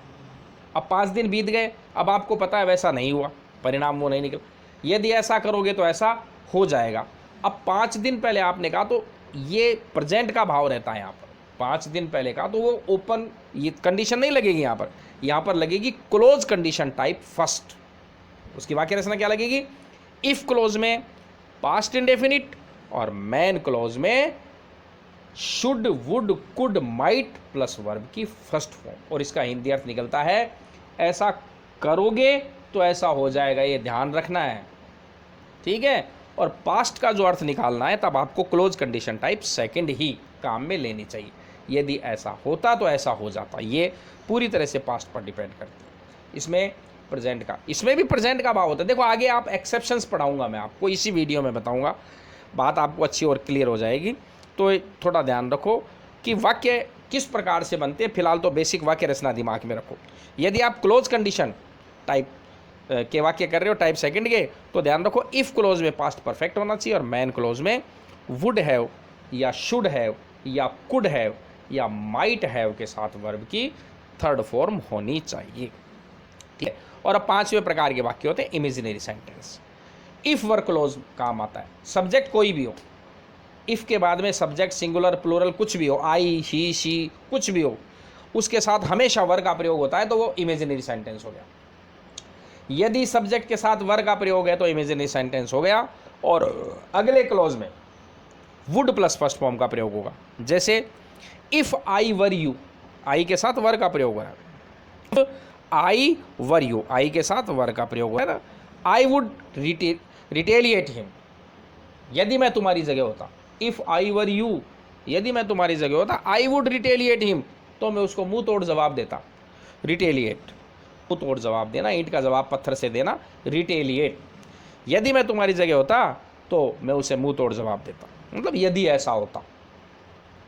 अब 5 दिन बीत गए, अब आपको पता है वैसा नहीं हुआ, परिणाम वो नहीं निकला। यदि ऐसा करोगे तो ऐसा हो जाएगा, अब 5 दिन पहले आपने कहा, तो ये प्रेजेंट का भाव रहता है यहाँ पर। 5 दिन पहले कहा तो वो ओपन, ये कंडीशन नहीं लगेगी यहाँ पर लगेगी क्लोज कंडीशन टाइप फर्स्ट। उसकी वाक्य रचना क्या लगेगी, इफ क्लोज में पास्ट इंडेफिनिट और मैन क्लोज में should would could might plus verb की फर्स्ट फॉर्म। और इसका हिंदी अर्थ निकलता है ऐसा करोगे तो ऐसा हो जाएगा, ये ध्यान रखना है, ठीक है। और पास्ट का जो अर्थ निकालना है तब आपको क्लोज कंडीशन टाइप सेकंड ही काम में लेनी चाहिए। यदि ऐसा होता तो ऐसा हो जाता, ये पूरी तरह से पास्ट पर डिपेंड करती है। इसमें प्रेजेंट का, इसमें भी प्रेजेंट का भाव होता है। देखो आगे आप एक्सेप्शंस पढ़ाऊंगा मैं आपको, इसी वीडियो में बताऊंगा, बात आपको अच्छी और क्लियर हो जाएगी। तो थोड़ा ध्यान रखो कि वाक्य किस प्रकार से बनते हैं। फिलहाल तो बेसिक वाक्य रचना दिमाग में रखो। यदि आप क्लोज कंडीशन टाइप के वाक्य कर रहे हो टाइप सेकंड के, तो ध्यान रखो इफ़ क्लोज में पास्ट परफेक्ट होना चाहिए और मैन क्लोज में वुड हैव या शुड हैव या कुड हैव या माइट हैव के साथ वर्ब की थर्ड फॉर्म होनी चाहिए, ठीक है। और अब 5वें प्रकार के वाक्य होते हैं imaginary sentence. If verb close काम आता है, सब्जेक्ट कोई भी हो, इफ़ के बाद में सब्जेक्ट सिंगुलर प्लूरल कुछ भी हो, आई ही शी कुछ भी हो, उसके साथ हमेशा वर्ब का प्रयोग होता है, तो वो इमेजिनरी सेंटेंस हो गया। यदि सब्जेक्ट के साथ वर्ब का प्रयोग है तो इमेजिनरी सेंटेंस हो गया। और अगले क्लोज में वुड प्लस फर्स्ट फॉर्म का प्रयोग होगा। जैसे इफ़ आई वर यू, आई के साथ वर्ब का प्रयोग हो रहा है। आई वर यू, आई के साथ वर्ब का प्रयोग है ना। आई वुड रिटेलिएट हिम, यदि मैं तुम्हारी जगह होता, इफ़ आई वर यू, यदि मैं तुम्हारी जगह होता, आई वुड रिटेलिएट हिम, तो मैं उसको मुंह तोड़ जवाब देता। रिटेलिएट, मुंह तोड़ जवाब देना, ईंट का जवाब पत्थर से देना, रिटेलिएट। यदि मैं तुम्हारी जगह होता तो मैं उसे मुंह तोड़ जवाब देता, मतलब यदि ऐसा होता।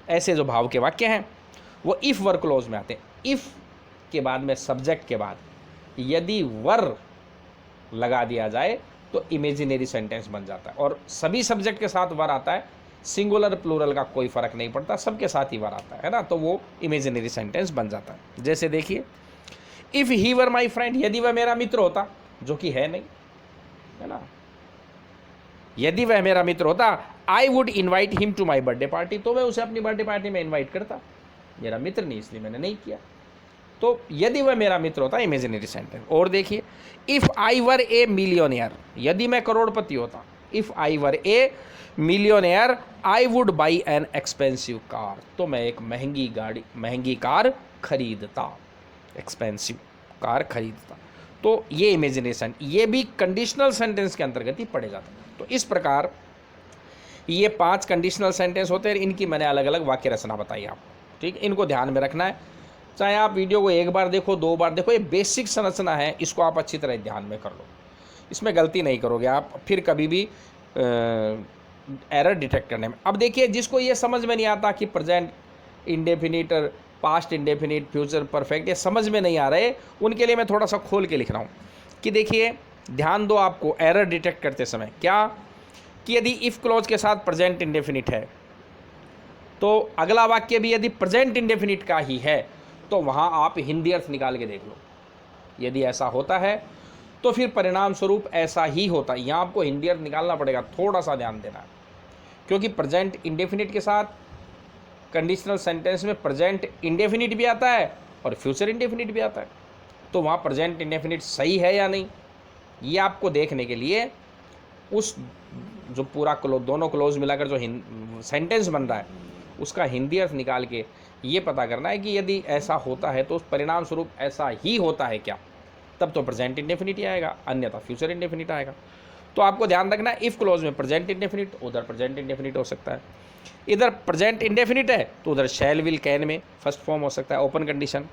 ऐसे जो भाव के वाक्य हैं वो इफ़ वर क्लोज में आते हैं। इफ़ के बाद में सब्जेक्ट के बाद यदि वर लगा दिया जाए तो इमेजिनरी सेंटेंस बन जाता है, और सभी सब्जेक्ट के साथ वर आता है, सिंगुलर प्लूरल का कोई फर्क नहीं पड़ता, सबके साथ ही वर आता है ना, तो वो इमेजिनरी सेंटेंस बन जाता है। जैसे देखिए, if he were my friend, यदि वह मेरा मित्र होता, जो कि है नहीं, है ना, यदि वह मेरा मित्र होता, I would invite him to my birthday party, तो मैं उसे अपनी बर्थडे पार्टी में इन्वाइट करता। मेरा मित्र नहीं इसलिए मैंने नहीं किया। तो यदि वह मेरा मित्र होता, इमेजिनरी सेंटेंस। और देखिए, if I were A millionaire, यदि मैं करोड़पति होता, if I were A millionaire I would buy an expensive car, तो मैं एक महंगी कार खरीदता, एक्सपेंसिव कार खरीदता। तो ये इमेजिनरी सेंटेंस, ये भी कंडीशनल सेंटेंस के अंतर्गत ही पढ़े जाते हैं। तो इस प्रकार ये 5 कंडीशनल सेंटेंस होते हैं, इनकी मैंने अलग अलग वाक्य रचना बताई आपको, ठीक, इनको ध्यान में रखना है। चाहे आप वीडियो को एक बार देखो, 2 बार देखो, ये बेसिक संरचना है, इसको आप अच्छी तरह ध्यान में कर लो, इसमें गलती नहीं करोगे आप फिर कभी भी एरर डिटेक्ट करने में। अब देखिए, जिसको ये समझ में नहीं आता कि present indefinite, past indefinite, future perfect ये समझ में नहीं आ रहे, उनके लिए मैं थोड़ा सा खोल के लिख रहा हूँ कि देखिए, ध्यान दो आपको एरर डिटेक्ट करते समय क्या, कि यदि इफ़ क्लॉज के साथ प्रेजेंट इंडेफिनिट है तो अगला वाक्य भी यदि प्रेजेंट इंडेफिनिट का ही है तो वहाँ आप हिंदी अर्थ निकाल के देख लो। यदि ऐसा होता है तो फिर परिणाम स्वरूप ऐसा ही होता है, यहाँ आपको हिंदी अर्थ निकालना पड़ेगा, थोड़ा सा ध्यान देना, क्योंकि प्रेजेंट इंडेफिनिट के साथ कंडीशनल सेंटेंस में प्रेजेंट इंडेफिनिट भी आता है और फ्यूचर इंडेफिनिट भी आता है, तो वहाँ प्रेजेंट इंडेफिनिट सही है या नहीं, ये आपको देखने के लिए उस जो पूरा दोनों क्लोज मिलाकर जो सेंटेंस बन रहा है उसका हिंदी अर्थ निकाल के ये पता करना है कि यदि ऐसा होता है तो उस परिणाम स्वरूप ऐसा ही होता है क्या, तब तो प्रेजेंट इंडेफिनिट ही आएगा, अन्यथा फ्यूचर इंडेफिनिट आएगा। तो आपको ध्यान रखना है, इफ़ क्लोज में प्रेजेंट इंडेफिनिट, उधर प्रेजेंट इंडेफिनिट हो सकता है, इधर प्रेजेंट इंडेफिनिट है तो उधर शैल विल कैन में फर्स्ट फॉर्म हो सकता है, ओपन कंडीशन,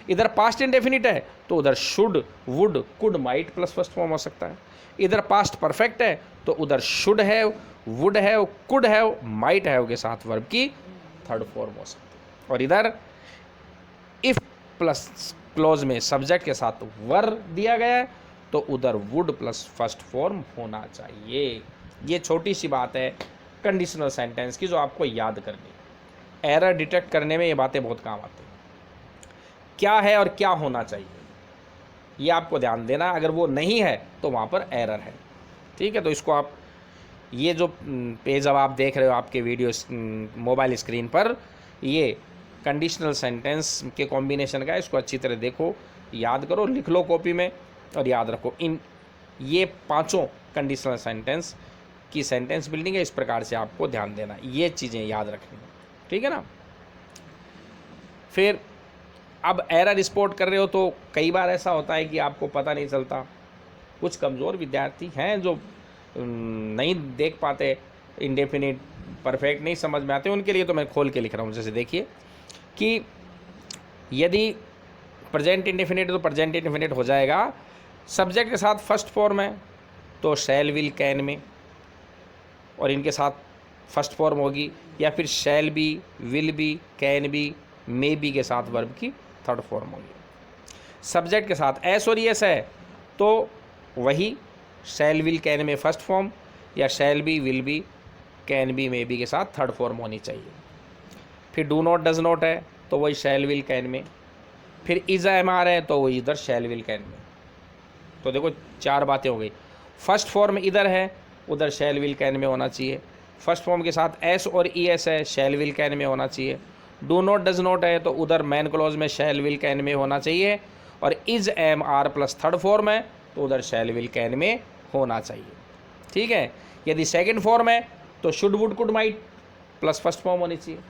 इधर पास्ट इंडेफिनिट है तो उधर should would could might plus first form हो सकता है, इधर पास्ट परफेक्ट है तो उधर शुड है, वुड है, कुड है, माइट है के साथ वर्ब की थर्ड फॉर्म हो सकती है, और इधर इफ प्लस क्लोज में सब्जेक्ट के साथ वर दिया गया है तो उधर वुड प्लस फर्स्ट फॉर्म होना चाहिए। ये छोटी सी बात है कंडीशनल सेंटेंस की जो आपको याद करनी है। एरर डिटेक्ट करने में ये बातें बहुत काम आती हैं, क्या है और क्या होना चाहिए ये आपको ध्यान देना, अगर वो नहीं है तो वहाँ पर एरर है, ठीक है। तो इसको आप ये जो पेज अब आप देख रहे हो आपके वीडियो मोबाइल स्क्रीन पर, ये कंडीशनल सेंटेंस के कॉम्बिनेशन का है, इसको अच्छी तरह देखो, याद करो, लिख लो कॉपी में और याद रखो। इन ये 5 कंडीशनल सेंटेंस की सेंटेंस बिल्डिंग है, इस प्रकार से आपको ध्यान देना, ये चीज़ें याद रखनी है, ठीक है ना। फिर अब एरर स्पॉट कर रहे हो तो कई बार ऐसा होता है कि आपको पता नहीं चलता, कुछ कमज़ोर विद्यार्थी हैं जो नहीं देख पाते, इंडेफिनिट परफेक्ट नहीं समझ में आते, उनके लिए तो मैं खोल के लिख रहा हूँ। जैसे देखिए कि यदि प्रेजेंट इंडेफिनिट तो प्रेजेंट इंडेफिनिट हो जाएगा, सब्जेक्ट के साथ फर्स्ट फॉर्म है तो शैल विल कैन में, और इनके साथ फर्स्ट फॉर्म होगी, या फिर shall be, will be, can be, may be के साथ वर्ब की थर्ड फॉर्म होगी। सब्जेक्ट के साथ एस और एस है तो वही शैल विल कैन में फर्स्ट फॉर्म, या shall be, will be, can be, may be के साथ थर्ड फॉर्म होनी चाहिए। फिर डू नॉट, डज नॉट है तो वही शैल विल कैन में, फिर इज एम आर है तो वही इधर शैल विल कैन में। तो देखो 4 बातें हो गई, फर्स्ट फॉर्म इधर है उधर शैल विल कैन में होना चाहिए, फर्स्ट फॉर्म के साथ एस और ई एस है शैल विल कैन में होना चाहिए, डू नॉट, डज नॉट है तो उधर मैन क्लॉज में शैल विल कैन में होना चाहिए, और is am are plus third form है तो उधर शैल विल कैन में होना चाहिए, ठीक है। यदि सेकंड फॉर्म है तो should would could might plus first form होनी चाहिए,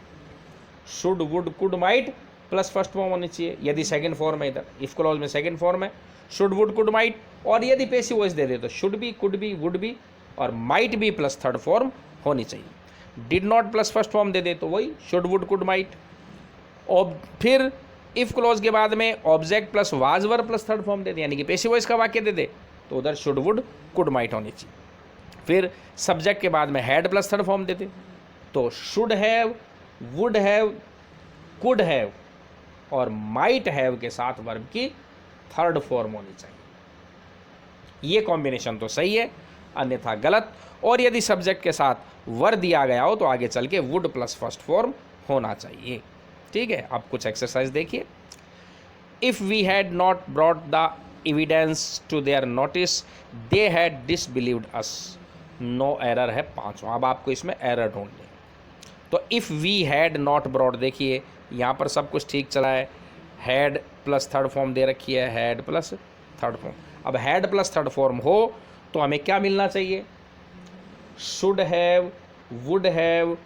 should would could might plus first form होनी चाहिए यदि सेकंड फॉर्म है। इधर इफ क्लॉज में सेकंड फॉर्म है शुड वुड कुड माइट, और यदि पैसिव वॉइस दे दे तो should be, could be, would be, और माइट भी प्लस थर्ड फॉर्म होनी चाहिए। Did not plus first form दे दे तो वही शुड वुड कुड माइट। और फिर इफ क्लॉज के बाद में object plus was were plus third form दे दे, यानी कि पैसिव वॉइस का वाक्य दे दे, तो उधर शुड वुड कुड माइट होनी चाहिए। फिर सब्जेक्ट के बाद में हैड प्लस थर्ड फॉर्म दे दे, तो should have, would have, could have और माइट हैव के साथ वर्ब की थर्ड फॉर्म होनी चाहिए। ये कॉम्बिनेशन तो सही है, अन्यथा गलत। और यदि सब्जेक्ट के साथ वर दिया गया हो तो आगे चल के वुड प्लस फर्स्ट फॉर्म होना चाहिए। ठीक है, आप कुछ एक्सरसाइज देखिए। If we had not brought the evidence to their notice they had disbelieved us. No error है 5वां। अब आपको इसमें एरर ढूंढनी है। तो if we had not brought, देखिए यहाँ पर सब कुछ ठीक चला है, हैड प्लस थर्ड फॉर्म दे रखी है, हैड प्लस थर्ड फॉर्म। अब हैड प्लस थर्ड फॉर्म हो तो हमें क्या मिलना चाहिए? Should have, would have,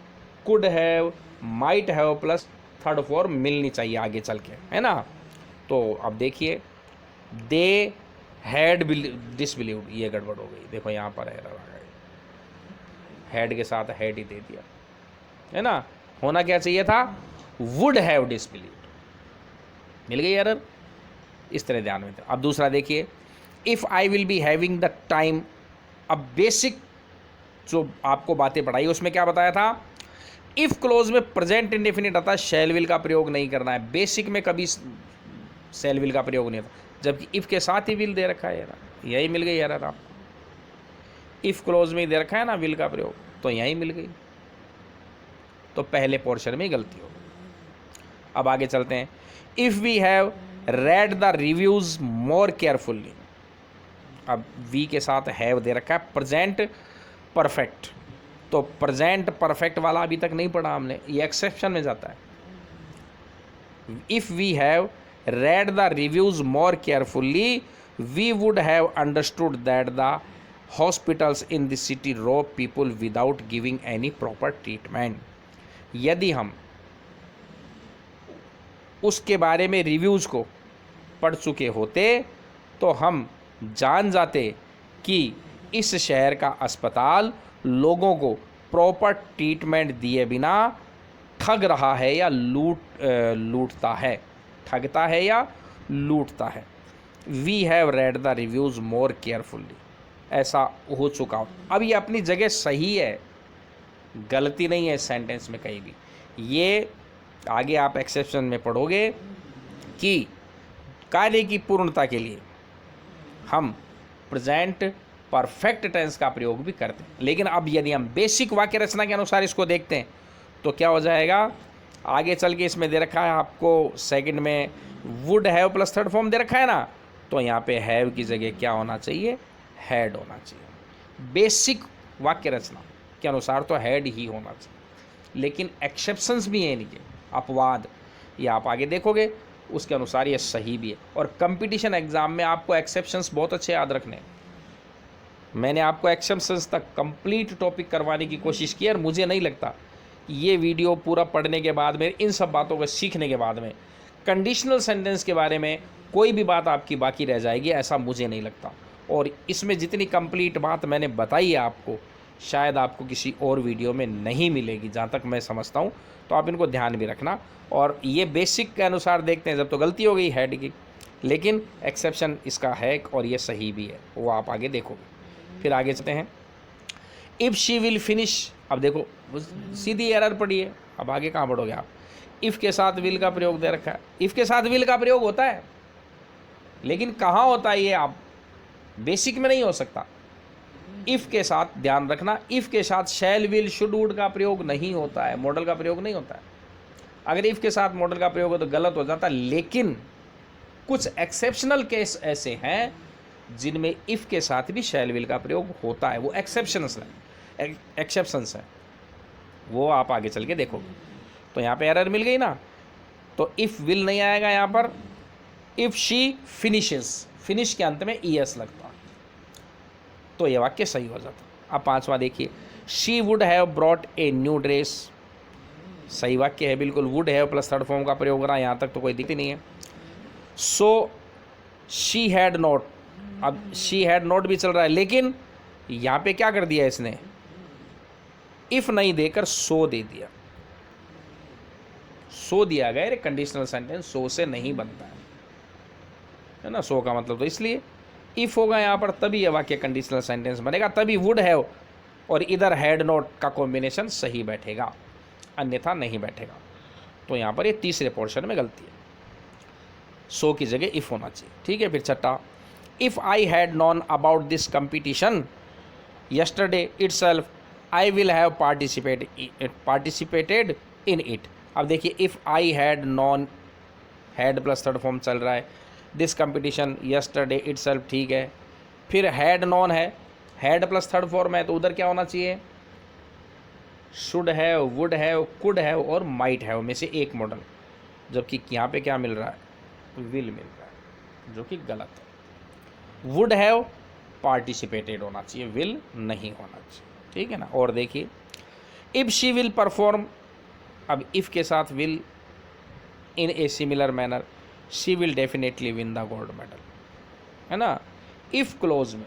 could have, might have plus third form मिलनी चाहिए आगे चल के, है ना। तो अब देखिए दे हैड डिसबिलीव्ड, ये गड़बड़ हो गई। देखो यहाँ पर एरर आ गई, हैड के साथ हैड ही दे दिया, है ना। होना क्या चाहिए था? Would have डिसबिलीव्ड। मिल गई एरर, इस तरह ध्यान में था। अब दूसरा देखिए, if I will be having the time. अब बेसिक जो आपको बातें पढ़ाई उसमें क्या बताया था? इफ़ क्लोज में प्रेजेंट इंडेफिनिट आता है, शैल विल का प्रयोग नहीं करना है। बेसिक में कभी शैल विल का प्रयोग नहीं होता, जबकि इफ़ के साथ ही विल दे रखा है यार, यही मिल गई यार आपको। इफ़ क्लोज में ही दे रखा है ना विल का प्रयोग, तो यही मिल गई। तो पहले पोर्शन में गलती हो गई। अब आगे चलते हैं। If we have read the reviews more carefully. अब वी के साथ हैव दे रखा है प्रेजेंट परफेक्ट, तो प्रेजेंट परफेक्ट वाला अभी तक नहीं पढ़ा हमने, ये एक्सेप्शन में जाता है। If we have read the reviews more carefully we would have understood that the hospitals in the city rob people without giving any proper treatment। यदि हम उसके बारे में रिव्यूज़ को पढ़ चुके होते तो हम जान जाते कि इस शहर का अस्पताल लोगों को प्रॉपर ट्रीटमेंट दिए बिना ठग रहा है या लूटता है, ठगता है या लूटता है। We have read the reviews more carefully, ऐसा हो चुका हो। अब ये अपनी जगह सही है, गलती नहीं है सेंटेंस में कहीं भी। ये आगे आप एक्सेप्शन में पढ़ोगे कि कार्य की पूर्णता के लिए हम प्रेजेंट परफेक्ट टेंस का प्रयोग भी करते हैं। लेकिन अब यदि हम बेसिक वाक्य रचना के अनुसार इसको देखते हैं तो क्या हो जाएगा? आगे चल के इसमें दे रखा है आपको सेकंड में would have plus third form दे रखा है ना, तो यहाँ पे हैव की जगह क्या होना चाहिए? हैड होना चाहिए। बेसिक वाक्य रचना के अनुसार तो हैड ही होना चाहिए, लेकिन एक्सेप्शंस भी हैं इनके, अपवाद, ये आप आगे देखोगे उसके अनुसार ये सही भी है। और कंपटीशन एग्जाम में आपको एक्सेप्शंस बहुत अच्छे याद रखने हैं। मैंने आपको एक्सेप्शंस तक कंप्लीट टॉपिक करवाने की कोशिश की और मुझे नहीं लगता ये वीडियो पूरा पढ़ने के बाद में, इन सब बातों को सीखने के बाद में कंडीशनल सेंटेंस के बारे में कोई भी बात आपकी बाकी रह जाएगी, ऐसा मुझे नहीं लगता। और इसमें जितनी कंप्लीट बात मैंने बताई है आपको, शायद आपको किसी और वीडियो में नहीं मिलेगी, जहाँ तक मैं समझता हूँ। तो आप इनको ध्यान भी रखना। और ये बेसिक के अनुसार देखते हैं, जब तो गलती हो गई हैड की, लेकिन एक्सेप्शन इसका है और ये सही भी है, वो आप आगे देखोगे। फिर आगे चलते हैं। इफ़ शी विल फिनिश, अब देखो सीधी एरर पड़ी है, अब आगे कहाँ बढ़ोगे आप? इफ़ के साथ विल का प्रयोग दे रखा है। इफ़ के साथ विल का प्रयोग होता है, लेकिन कहाँ होता है ये आप बेसिक में नहीं हो सकता। इफ़ के साथ ध्यान रखना, इफ़ के साथ शैल विल शुड वुड का प्रयोग नहीं होता है, मॉडल का प्रयोग नहीं होता है। अगर इफ़ के साथ मॉडल का प्रयोग हो तो गलत हो जाता है। लेकिन कुछ एक्सेप्शनल केस ऐसे हैं जिनमें इफ़ के साथ भी शैल विल का प्रयोग होता है, वो एक्सेप्शंस है, वो आप आगे चल के देखोगे। तो यहाँ पे एरर मिल गई ना, तो इफ़ विल नहीं आएगा यहाँ पर। इफ़ शी फिनिशेस, फिनिश के अंत में ईएस लगता, तो ये वाक्य सही हो जाता। अब पांचवा देखिए, she would have brought a new dress, सही वाक्य है बिल्कुल। Would have plus third form का प्रयोग रहा, यहाँ तक तो कोई दिक्कत नहीं है। सो शी हैड नॉट, अब शी हैड नॉट भी चल रहा है, लेकिन यहाँ पे क्या कर दिया इसने, इफ नहीं देकर सो दे दिया, सो दिया गया। कंडीशनल सेंटेंस सो से नहीं बनता है ना, सो का मतलब, तो इसलिए इफ होगा यहाँ पर तभी यह वाक्य कंडीशनल सेंटेंस बनेगा, तभी वुड हैव और इधर हैड नॉट का कॉम्बिनेशन सही बैठेगा, अन्यथा नहीं बैठेगा। तो यहाँ पर ये तीसरे पोर्शन में गलती है, सो की जगह इफ होना चाहिए। ठीक है, फिर छठा, if I had non about this competition yesterday itself I will have participated in it. अब देखिए, if I had non, had plus third form चल रहा है, दिस कंपटीशन यस्टरडे इटसेल्फ, ठीक है, फिर हैड नॉन है, हैड प्लस थर्ड फॉर्म है, तो उधर क्या होना चाहिए, should have, would have, could have और माइट हैव में से एक मॉडल, जबकि यहाँ पे क्या मिल रहा है, विल मिल रहा है, जो कि गलत है। वुड हैव पार्टिसिपेटेड होना चाहिए, विल नहीं होना चाहिए। ठीक है ना। और देखिए, इफ शी विल परफॉर्म, अब इफ के साथ will in a similar manner she will definitely win the gold medal, है ना। इफ क्लोज में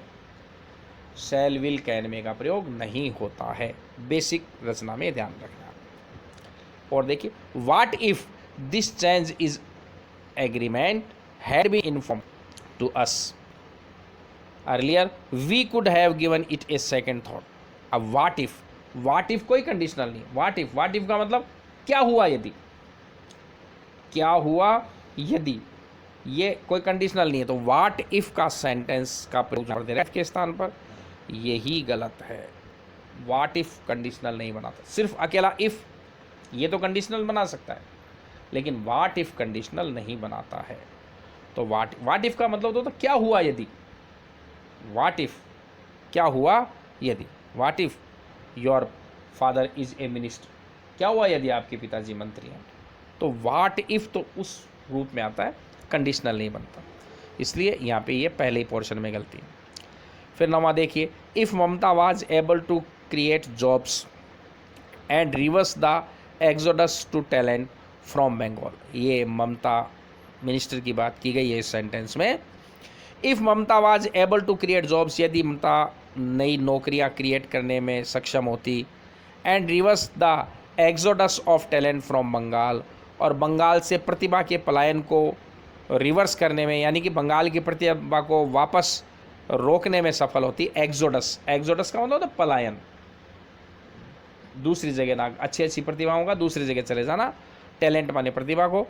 शैल विल कैन में का प्रयोग नहीं होता है, बेसिक रचना में ध्यान रखना। और देखिए, what if this change is agreement had been inform to us earlier we could have given it a second thought. अब व्हाट इफ कोई कंडीशनल नहीं, व्हाट इफ का मतलब क्या हुआ यदि, क्या हुआ यदि, ये कोई कंडीशनल नहीं है, तो व्हाट इफ का सेंटेंस का प्रयोग दे रहा है के स्थान पर, यही गलत है। व्हाट इफ कंडीशनल नहीं बनाता, सिर्फ अकेला इफ ये तो कंडीशनल बना सकता है, लेकिन व्हाट इफ कंडीशनल नहीं बनाता है। तो व्हाट इफ का मतलब तो क्या हुआ यदि, व्हाट इफ क्या हुआ यदि, what if your father is a minister, क्या हुआ यदि आपके पिताजी मंत्री हैं, तो व्हाट इफ तो उस रूप में आता है, कंडीशनल नहीं बनता, इसलिए यहाँ पे ये पहले ही पोर्शन में गलती है। फिर नवा देखिए, if Mamata was able to create jobs and reverse the exodus to talent from Bengal, ये ममता मिनिस्टर की बात की गई है इस सेंटेंस में। If Mamata was able to create jobs, यदि ममता नई नौकरियां क्रिएट करने में सक्षम होती, and reverse the exodus of talent from Bengal, और बंगाल से प्रतिभा के पलायन को रिवर्स करने में, यानी कि बंगाल की प्रतिभा को वापस रोकने में सफल होती। एक्सोडस का मतलब होता है पलायन, दूसरी जगह ना, अच्छी प्रतिभाओं का दूसरी जगह चले जाना, टैलेंट माने प्रतिभा को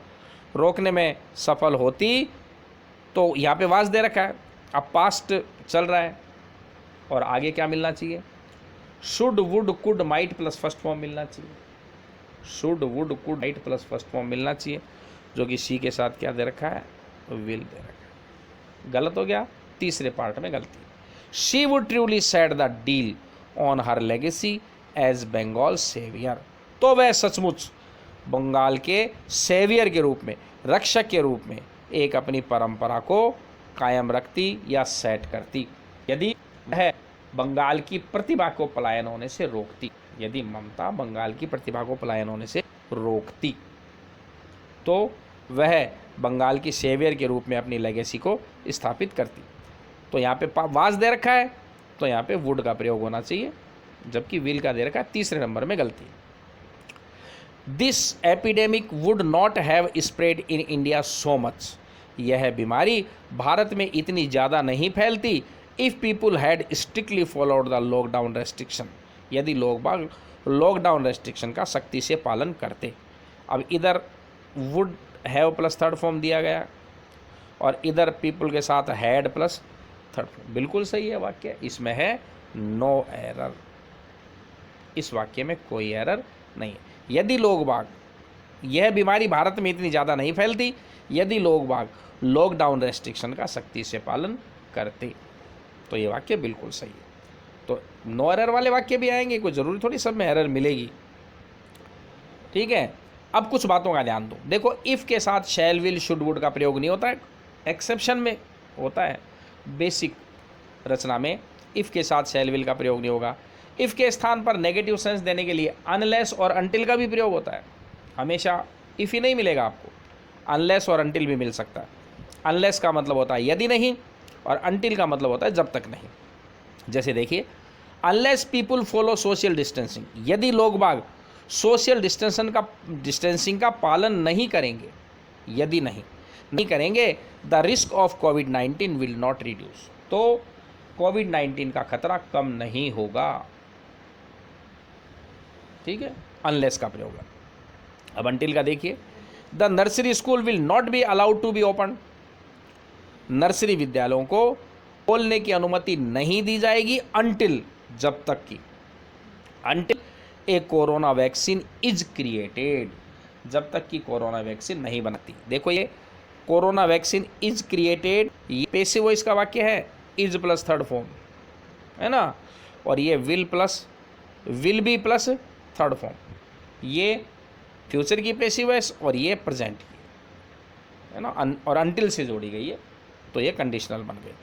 रोकने में सफल होती। तो यहाँ पे वाज दे रखा है, अब पास्ट चल रहा है, और आगे क्या मिलना चाहिए, should, would, could, might plus first form मिलना चाहिए, should, would, could, might plus first form मिलना चाहिए, जो कि सी के साथ क्या दे रखा है, विल दे रखा है। गलत हो गया, तीसरे पार्ट में गलती। She would truly set the deal on her legacy as Bengal saviour, तो वह सचमुच बंगाल के सेवियर के रूप में, रक्षक के रूप में एक अपनी परंपरा को कायम रखती या सेट करती, यदि वह बंगाल की प्रतिभा को पलायन होने से रोकती, यदि ममता बंगाल की प्रतिभा को पलायन होने से रोकती, तो वह बंगाल की सेवियर के रूप में अपनी लेगेसी को स्थापित करती। तो यहाँ पे वाज दे रखा है, तो यहाँ पे वुड का प्रयोग होना चाहिए, जबकि विल का दे रखा है, तीसरे नंबर में गलती। This epidemic would not have spread in India so much, यह बीमारी भारत में इतनी ज़्यादा नहीं फैलती, if people had strictly followed the lockdown restriction, यदि लोग बाग लॉकडाउन रेस्ट्रिक्शन का सख्ती से पालन करते। अब इधर would have plus third form दिया गया, और इधर पीपल के साथ हैड प्लस थर्ड फॉर्म, बिल्कुल सही है वाक्य, इसमें है नो एरर, इस वाक्य में कोई एरर नहीं है। यदि लोग बाग, यह बीमारी भारत में इतनी ज़्यादा नहीं फैलती यदि लोग बाग लॉकडाउन रेस्ट्रिक्शन का सख्ती से पालन करते, तो ये वाक्य बिल्कुल सही है। तो नो एरर वाले वाक्य भी आएंगे, कोई ज़रूरी थोड़ी सब में एरर मिलेगी। ठीक है, अब कुछ बातों का ध्यान दो। देखो, इफ़ के साथ शैल, विल, शुड, वुड का प्रयोग नहीं होता है, एक्सेप्शन में होता है। बेसिक रचना में इफ़ के साथ शैल, विल का प्रयोग नहीं होगा। इफ़ के स्थान पर नेगेटिव सेंस देने के लिए अनलेस और अनटिल का भी प्रयोग होता है। हमेशा इफ़ ही नहीं मिलेगा आपको, अनलेस और अनटिल भी मिल सकता है। अनलेस का मतलब होता है यदि नहीं, और अनटिल का मतलब होता है जब तक नहीं। जैसे देखिए, unless people follow social distancing, यदि लोग बाग सोशल डिस्टेंसिंग का पालन नहीं करेंगे, यदि नहीं करेंगे, the risk of covid will not reduce, तो कोविड-19 का खतरा कम नहीं होगा। ठीक है, अनलेस का प्रयोग है। अब अंटिल का देखिए, the nursery school will not be allowed to be open, nursery विद्यालयों को खोलने की अनुमति नहीं दी जाएगी अंटिल, जब तक कि until A corona vaccine is created, जब तक कि कोरोना वैक्सीन नहीं बनती। देखो ये कोरोना वैक्सीन इज क्रिएटेड, ये पैसिव वॉइस का वाक्य है, इज प्लस थर्ड फॉर्म है ना, और ये will be plus third form, ये फ्यूचर की पैसिव वॉइस और ये प्रेजेंट की है ना, और अंटिल से जोड़ी गई है, तो ये कंडीशनल बन गई।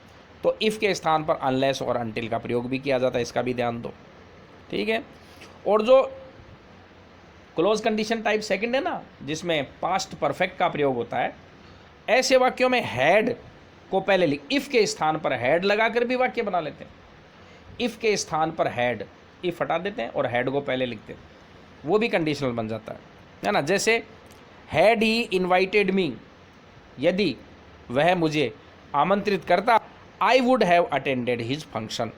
तो इफ़ के स्थान पर अनलेस और अंटिल का प्रयोग भी किया जाता है, इसका भी ध्यान दो। ठीक है, और जो क्लोज कंडीशन टाइप सेकंड है ना, जिसमें पास्ट परफेक्ट का प्रयोग होता है, ऐसे वाक्यों में हैड को पहले लिख, इफ़ के स्थान पर हैड लगाकर भी वाक्य बना लेते हैं। इफ़ के स्थान पर हैड, इफ़ हटा देते हैं और हैड को पहले लिखते हैं, वो भी कंडीशनल बन जाता है ना। जैसे हैड ही इन्वाइटेड मी, यदि वह मुझे आमंत्रित करता, I would have attended his function,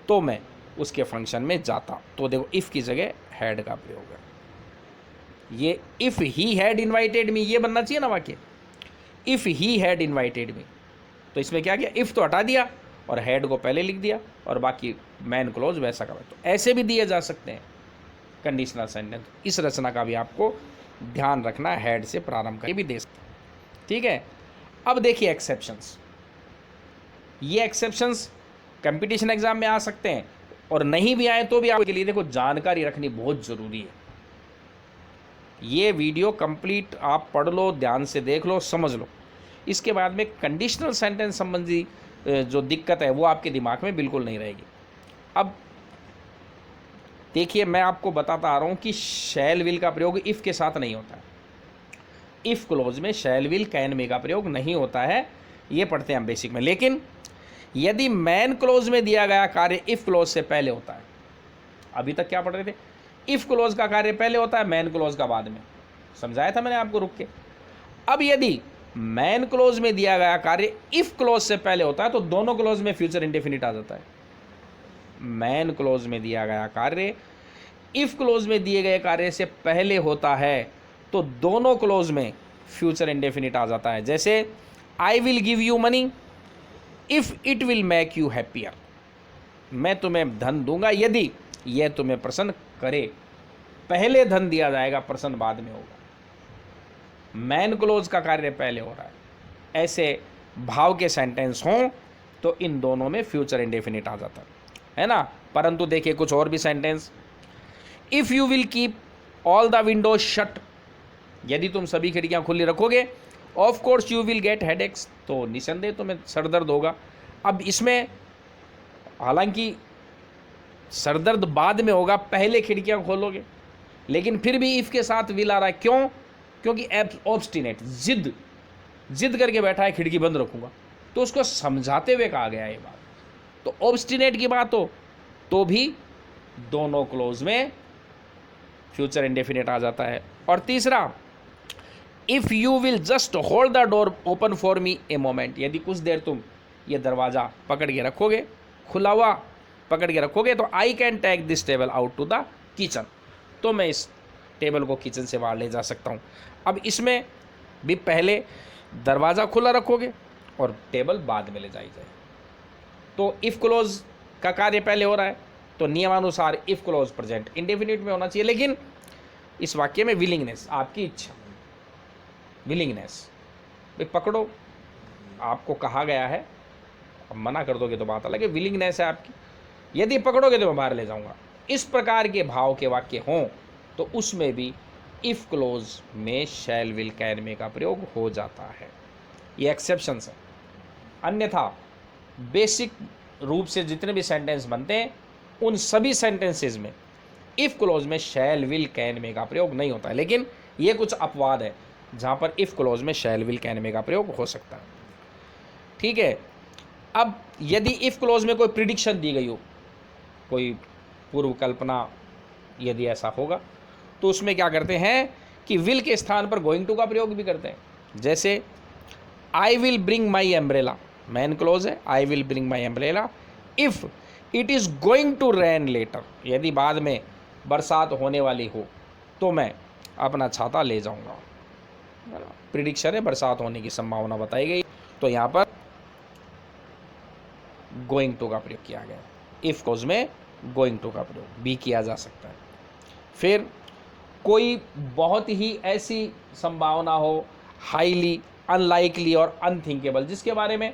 तो मैं उसके फंक्शन में जाता। तो देखो इफ़ की जगह हैड का प्रयोग है। ये इफ़ ही हैड इन्वाइटेड मी, ये बनना चाहिए ना वाक्य, इफ़ ही हैड इन्वाइटेड मी, तो इसमें क्या किया, इफ़ तो हटा दिया और हैड को पहले लिख दिया और बाकी मैन क्लोज वैसा का। तो ऐसे भी दिए जा सकते हैं कंडीशनल सेंटेंस। इस रचना का भी आपको ध्यान रखना है, हैड से प्रारंभ करके भी दे सकते हैं। ठीक है, अब देखिए एक्सेप्शंस। ये एक्सेप्शंस कंपटीशन एग्जाम में आ सकते हैं और नहीं भी आए तो भी आपके लिए देखो जानकारी रखनी बहुत ज़रूरी है। ये वीडियो कंप्लीट आप पढ़ लो, ध्यान से देख लो, समझ लो, इसके बाद में कंडीशनल सेंटेंस संबंधी जो दिक्कत है वो आपके दिमाग में बिल्कुल नहीं रहेगी। अब देखिए, मैं आपको बताता आ रहा हूँ कि शैल विल का प्रयोग इफ़ के साथ नहीं होता है। इफ़ क्लोज में शैल विल कैन मे का प्रयोग नहीं होता है, ये पढ़ते हैं हम बेसिक में। लेकिन यदि मैन क्लोज में दिया गया कार्य इफ़ क्लोज से पहले होता है, अभी तक क्या पढ़ रहे थे, इफ़ क्लोज का कार्य पहले होता है, मैन क्लोज का बाद में, समझाया था मैंने आपको रुक के। अब यदि मैन क्लोज में दिया गया कार्य इफ़ क्लोज से पहले होता है तो दोनों क्लोज में फ्यूचर इंडेफिनिट आ जाता है। मैन क्लोज में दिया गया कार्य इफ़ क्लोज में दिए गए कार्य से पहले होता है तो दोनों क्लोज में फ्यूचर इंडेफिनिट आ जाता है। जैसे I will give you money if it will make you happier, मैं तुम्हें धन दूंगा यदि यह तुम्हें प्रसन्न करे। पहले धन दिया जाएगा, प्रसन्न बाद में होगा। मैन क्लोज का कार्य पहले हो रहा है। ऐसे भाव के सेंटेंस हों तो इन दोनों में फ्यूचर इंडेफिनिट आ जाता है ना। परंतु देखिए कुछ और भी sentence, if you will keep all the Windows shut, यदि तुम सभी खिड़कियां खुली रखोगे, of course you will get headaches, तो निसंदेह तुम्हें सरदर्द होगा। अब इसमें हालांकि सरदर्द बाद में होगा, पहले खिड़कियां खोलोगे, लेकिन फिर भी इफ़ के साथ विल आ रहा है। क्यों? क्योंकि ऑब्स्टिनेट, जिद करके बैठा है खिड़की बंद रखूंगा, तो उसको समझाते हुए कहा गया ये बात। तो ऑब्स्टिनेट की बात हो तो भी दोनों क्लोज में फ्यूचर इंडेफिनिट आ जाता है। और तीसरा, if you will just hold the door open for me a moment, यदि कुछ देर तुम ये दरवाज़ा पकड़ के रखोगे, खुला हुआ पकड़ के रखोगे, तो I can take this table out to the kitchen, तो मैं इस टेबल को किचन से बाहर ले जा सकता हूँ। अब इसमें भी पहले दरवाज़ा खुला रखोगे और टेबल बाद में ले जाई जाए, तो इफ़ क्लोज का कार्य पहले हो रहा है, तो नियमानुसार इफ़ क्लोज प्रेजेंट इंडेफिनिट में होना चाहिए। लेकिन इस वाक्य में विलिंगनेस, आपकी इच्छा, विलिंगनेस, भाई पकड़ो, आपको कहा गया है, अब मना कर दोगे तो बात अलग है, विलिंगनेस है आपकी, यदि पकड़ोगे तो मैं बाहर ले जाऊंगा। इस प्रकार के भाव के वाक्य हों तो उसमें भी इफ़ क्लोज में शैल विल कैन मे का प्रयोग हो जाता है। ये एक्सेप्शंस है। अन्यथा बेसिक रूप से जितने भी सेंटेंस बनते हैं उन सभी सेंटेंसेस में इफ़ क्लोज में शैल विल कैन मे का प्रयोग नहीं होता है। लेकिन ये कुछ अपवाद है जहाँ पर इफ़ क्लोज में शैल विल कैन मे का प्रयोग हो सकता है। ठीक है, अब यदि इफ़ क्लोज में कोई प्रिडिक्शन दी गई हो, कोई पूर्व कल्पना यदि ऐसा होगा तो उसमें क्या करते हैं कि विल के स्थान पर गोइंग टू का प्रयोग भी करते हैं। जैसे I will bring my umbrella, main clause है, I will bring my umbrella if it is going to rain later, यदि बाद में बरसात होने वाली हो तो मैं अपना छाता ले जाऊंगा। प्रिडिक्शन है, बरसात होने की संभावना बताई गई, तो यहाँ पर गोइंग टू का प्रयोग किया गया। इफ क्लोज में गोइंग टू का प्रयोग भी किया जा सकता है। फिर कोई बहुत ही ऐसी संभावना हो, हाईली अनलाइकली और अनथिंकेबल, जिसके बारे में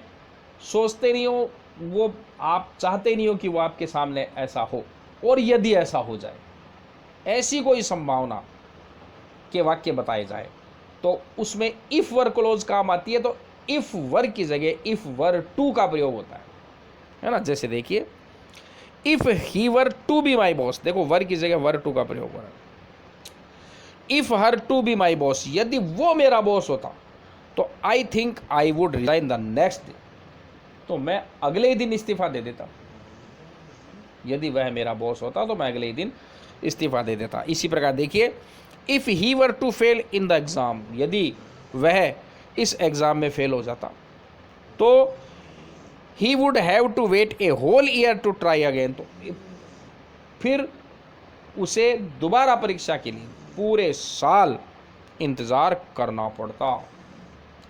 सोचते नहीं हो, वो आप चाहते नहीं हो कि वो आपके सामने ऐसा हो, और यदि ऐसा हो जाए, ऐसी कोई संभावना के वाक्य बताए जाए तो उसमें इफ वर क्लोज काम आती है। तो इफ वर की जगह इफ वर टू का प्रयोग होता है ना। जैसे देखिए if he were to be my boss, देखो वर की जगह वर टू का प्रयोग हो रहा है। If her to be my boss, यदि वो मेरा बॉस होता तो I think I would resign the next day, तो मैं अगले ही दिन इस्तीफा दे देता। यदि वह मेरा बॉस होता तो मैं अगले ही दिन इस्तीफा दे देता। इसी प्रकार देखिए if he were to fail in the exam, यदि वह इस एग्जाम में फेल हो जाता तो he would have to wait a whole year to try again, तो फिर उसे दोबारा परीक्षा के लिए पूरे साल इंतज़ार करना पड़ता।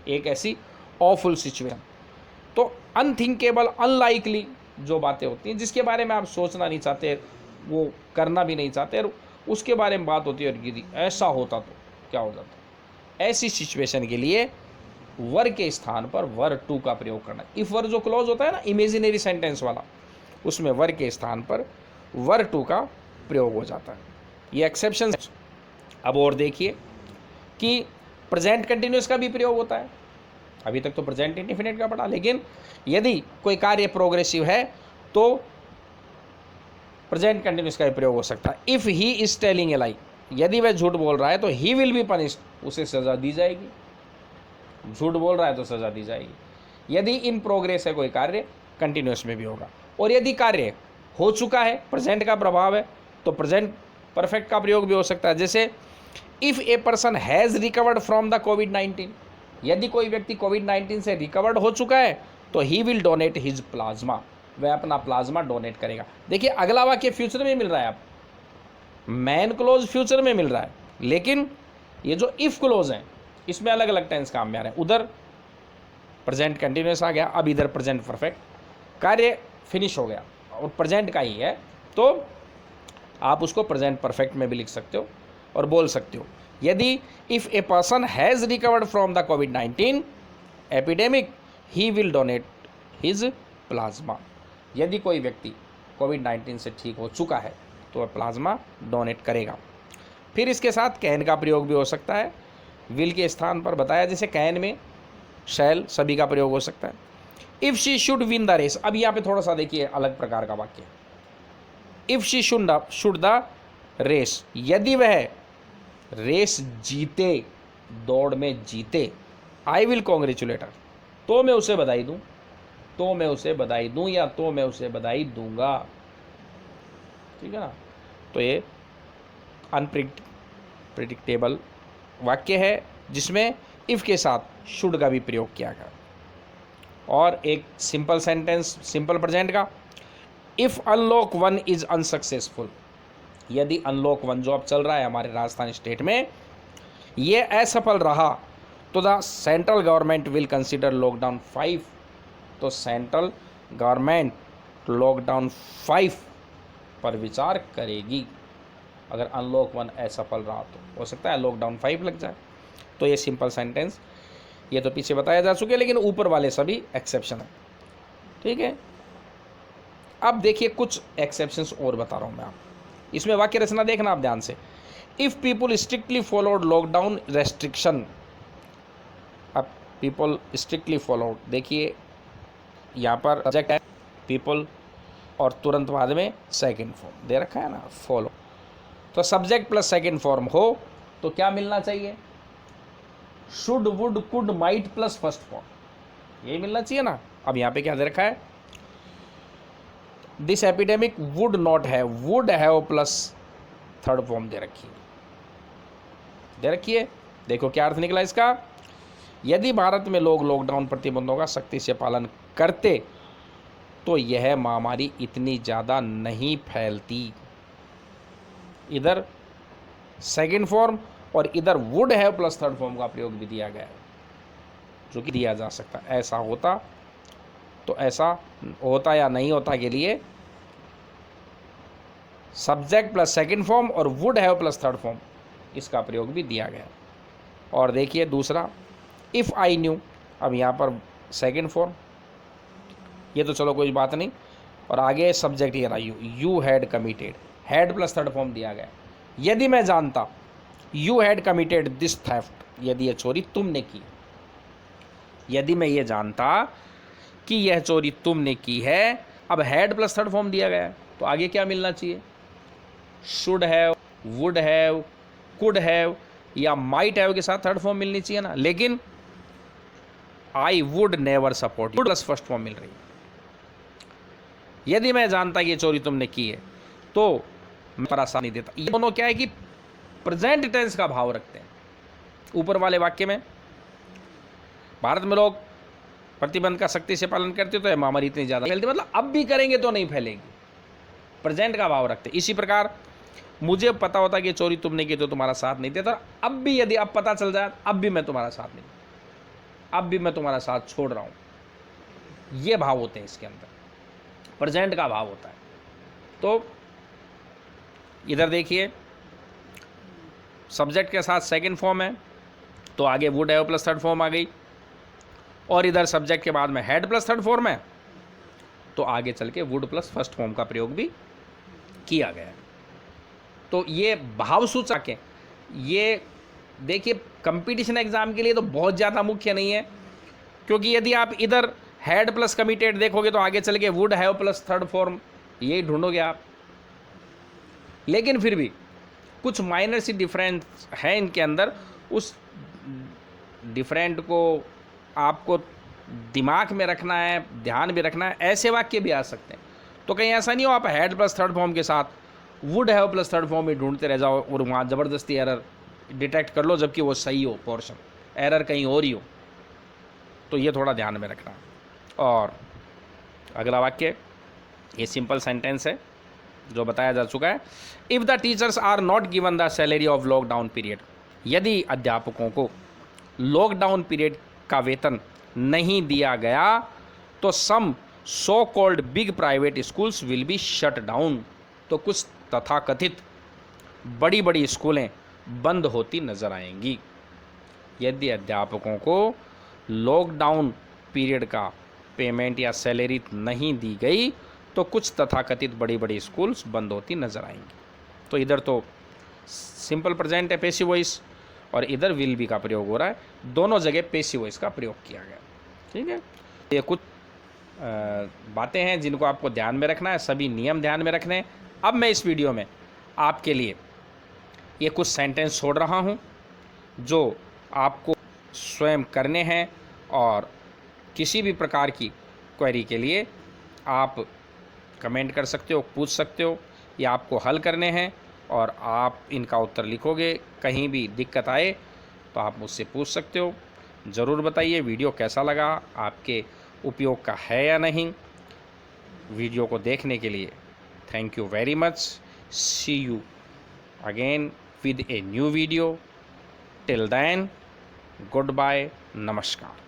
एक ऐसी ऑफुल सिचुएशन। तो अनथिंकेबल, अनलाइकली जो बातें होती हैं जिसके बारे में आप सोचना नहीं चाहते, वो करना भी नहीं चाहते, और उसके बारे में बात होती है, और यदि ऐसा होता तो क्या हो जाता। ऐसी सिचुएशन के लिए वर के स्थान पर वर टू का प्रयोग करना। इफ वर जो क्लॉज होता है ना, इमेजिनरी सेंटेंस वाला, उसमें वर के स्थान पर वर टू का प्रयोग हो जाता है। ये एक्सेप्शन। अब और देखिए कि प्रेजेंट कंटिन्यूस का भी प्रयोग होता है। अभी तक तो प्रेजेंट इंडेफिनिट का पढ़ा, लेकिन यदि कोई कार्य प्रोग्रेसिव है तो प्रेजेंट कंटिन्यूस का भी प्रयोग हो सकता है। If he is telling a lie, यदि वह झूठ बोल रहा है तो ही विल बी पनिश्ड, उसे सजा दी जाएगी। झूठ बोल रहा है तो सजा दी जाएगी। यदि इन प्रोग्रेस है कोई कार्य, कंटिन्यूस में भी होगा। और यदि कार्य हो चुका है, प्रेजेंट का प्रभाव है, तो प्रेजेंट परफेक्ट का प्रयोग भी हो सकता है। जैसे if a person has recovered from the कोविड-19, यदि कोई व्यक्ति कोविड-19 से रिकवर्ड हो चुका है तो he will donate his plasma, वह अपना प्लाज्मा डोनेट करेगा। देखिए अगला वाक्य फ्यूचर में मिल रहा है, आप मैन क्लोज फ्यूचर में मिल रहा है, लेकिन ये जो इफ क्लोज हैं इसमें अलग अलग टेंस काम में आ रहे हैं। उधर प्रेजेंट कंटिन्यूस आ गया, अब इधर प्रेजेंट परफेक्ट, कार्य फिनिश हो गया और प्रेजेंट का ही है, तो आप उसको प्रेजेंट परफेक्ट में भी लिख सकते हो और बोल सकते हो। यदि if a person has recovered from the covid epidemic he will donate his plasma, यदि कोई व्यक्ति कोविड-19 से ठीक हो चुका है तो वह प्लाज्मा डोनेट करेगा। फिर इसके साथ कैन का प्रयोग भी हो सकता है, विल के स्थान पर बताया, जैसे कैन में शैल सभी का प्रयोग हो सकता है। If she should win the race, अब यहाँ पे थोड़ा सा देखिए अलग प्रकार का वाक्य। If she should the race, यदि वह रेस जीते, दौड़ में जीते, आई विल कॉन्ग्रेचुलेट हर, तो मैं उसे बधाई दूँ, तो मैं उसे बधाई दूँ या तो मैं उसे बधाई दूंगा। ठीक है ना। तो ये अनप्रिडिक्टेबल वाक्य है जिसमें इफ़ के साथ शुड का भी प्रयोग किया गया। और एक सिंपल सेंटेंस सिंपल प्रेजेंट का, इफ़ अनलॉक 1 इज़ अनसक्सेसफुल, यदि अनलॉक 1 जो अब चल रहा है हमारे राजस्थान स्टेट में, ये असफल रहा तो the central government will consider lockdown 5, तो सेंट्रल गवर्नमेंट लॉकडाउन 5 पर विचार करेगी। अगर अनलॉक 1 असफल रहा तो हो सकता है लॉकडाउन 5 लग जाए। तो ये सिंपल सेंटेंस, ये तो पीछे बताया जा चुके, लेकिन ऊपर वाले सभी एक्सेप्शन है। ठीक है। अब देखिए कुछ एक्सेप्शंस और बता रहा हूँ मैं, आप इसमें वाक्य रचना देखना आप ध्यान से। If people strictly followed lockdown restriction, अब पीपल स्ट्रिक्टली फॉलोड, देखिए यहाँ पर सब्जेक्ट है पीपल और तुरंत बाद में सेकंड फॉर्म दे रखा है ना, फॉलो, तो सब्जेक्ट प्लस सेकंड फॉर्म हो तो क्या मिलना चाहिए, should would could might plus first form, यही मिलना चाहिए ना। अब यहाँ पे क्या दे रखा है, this epidemic would not have, would have plus third form दे रखी है। देखो क्या अर्थ निकला इसका। यदि भारत में लोग लॉकडाउन प्रतिबंधों का सख्ती से पालन करते तो यह महामारी इतनी ज़्यादा नहीं फैलती। इधर सेकंड फॉर्म और इधर would have plus third form का प्रयोग भी दिया गया है, जो कि दिया जा सकता है। ऐसा होता तो ऐसा होता या नहीं होता के लिए सब्जेक्ट प्लस सेकंड फॉर्म और would have plus third form इसका प्रयोग भी दिया गया। और देखिए दूसरा, इफ़ आई न्यू, अब यहाँ पर सेकंड फॉर्म, ये तो चलो कोई बात नहीं। और आगे सब्जेक्ट ये रहा, you had committed, had plus third form दिया गया। यदि मैं जानता, you had committed this theft, यदि यह चोरी तुमने की, यदि मैं ये जानता कि यह चोरी तुमने की है। अब हैड प्लस थर्ड फॉर्म दिया गया है तो आगे क्या मिलना चाहिए, should have, would have, could have या माइट हैव के साथ थर्ड फॉर्म मिलनी चाहिए ना। लेकिन I would never support you plus first form मिल रही है। यदि मैं जानता कि ये चोरी तुमने की है तो मैं पर आसानी देता। ये दोनों क्या है कि प्रेजेंट टेंस का भाव रखते हैं। ऊपर वाले वाक्य में भारत में लोग प्रतिबंध का सख्ती से पालन करते तो महामारी इतनी ज़्यादा फैलती, मतलब अब भी करेंगे तो नहीं फैलेगी, प्रेजेंट का भाव रखते। इसी प्रकार मुझे पता होता कि चोरी तुमने की तो तुम्हारा साथ नहीं देता, अब भी यदि अब पता चल जाए अब भी मैं तुम्हारा साथ नहीं, अब भी मैं तुम्हारा साथ छोड़ रहा हूं। ये भाव होते हैं इसके अंदर, प्रेजेंट का भाव होता है। तो इधर देखिए सब्जेक्ट के साथ सेकंड फॉर्म है तो आगे would have plus third form आ गई, और इधर सब्जेक्ट के बाद में हैड प्लस थर्ड फॉर्म है तो आगे चल के वुड प्लस फर्स्ट फॉर्म का प्रयोग भी किया गया है। तो ये भाव सूचक है। ये देखिए कंपटीशन एग्जाम के लिए तो बहुत ज़्यादा मुख्य नहीं है, क्योंकि यदि आप इधर हैड प्लस कमिटेड देखोगे तो आगे चल के would have plus third form यही ढूंढोगे आप। लेकिन फिर भी कुछ माइनर सी डिफरेंस है इनके अंदर, उस डिफरेंट को आपको दिमाग में रखना है, ध्यान भी रखना है। ऐसे वाक्य भी आ सकते हैं, तो कहीं ऐसा नहीं हो आप हैड प्लस थर्ड फॉर्म के साथ would have plus third form भी ढूंढते रह जाओ और वहाँ ज़बरदस्ती एरर डिटेक्ट कर लो जबकि वो सही हो, पोर्शन एरर कहीं और ही हो। तो ये थोड़ा ध्यान में रखना। और अगला वाक्य ये सिंपल सेंटेंस है जो बताया जा चुका है। If the teachers are not given the salary of lockdown period, यदि अध्यापकों को लॉकडाउन पीरियड का वेतन नहीं दिया गया तो some so called big private schools will be shut down, तो कुछ तथाकथित बड़ी बड़ी स्कूलें बंद होती नजर आएंगी। यदि अध्यापकों को लॉकडाउन पीरियड का पेमेंट या सैलरी नहीं दी गई तो कुछ तथाकथित बड़ी बड़ी स्कूल्स बंद होती नजर आएंगी। तो इधर तो सिंपल प्रेजेंट है पैसिव वॉइस, और इधर विल बी का प्रयोग हो रहा है। दोनों जगह पैसिव वॉइस का प्रयोग किया गया। ठीक है, ये कुछ बातें हैं जिनको आपको ध्यान में रखना है, सभी नियम ध्यान में रखने हैं। अब मैं इस वीडियो में आपके लिए ये कुछ सेंटेंस छोड़ रहा हूँ जो आपको स्वयं करने हैं, और किसी भी प्रकार की क्वेरी के लिए आप कमेंट कर सकते हो, पूछ सकते हो, या आपको हल करने हैं और आप इनका उत्तर लिखोगे। कहीं भी दिक्कत आए तो आप मुझसे पूछ सकते हो। ज़रूर बताइए वीडियो कैसा लगा, आपके उपयोग का है या नहीं। वीडियो को देखने के लिए thank you very much. See you again with a new video. Till then goodbye, नमस्कार।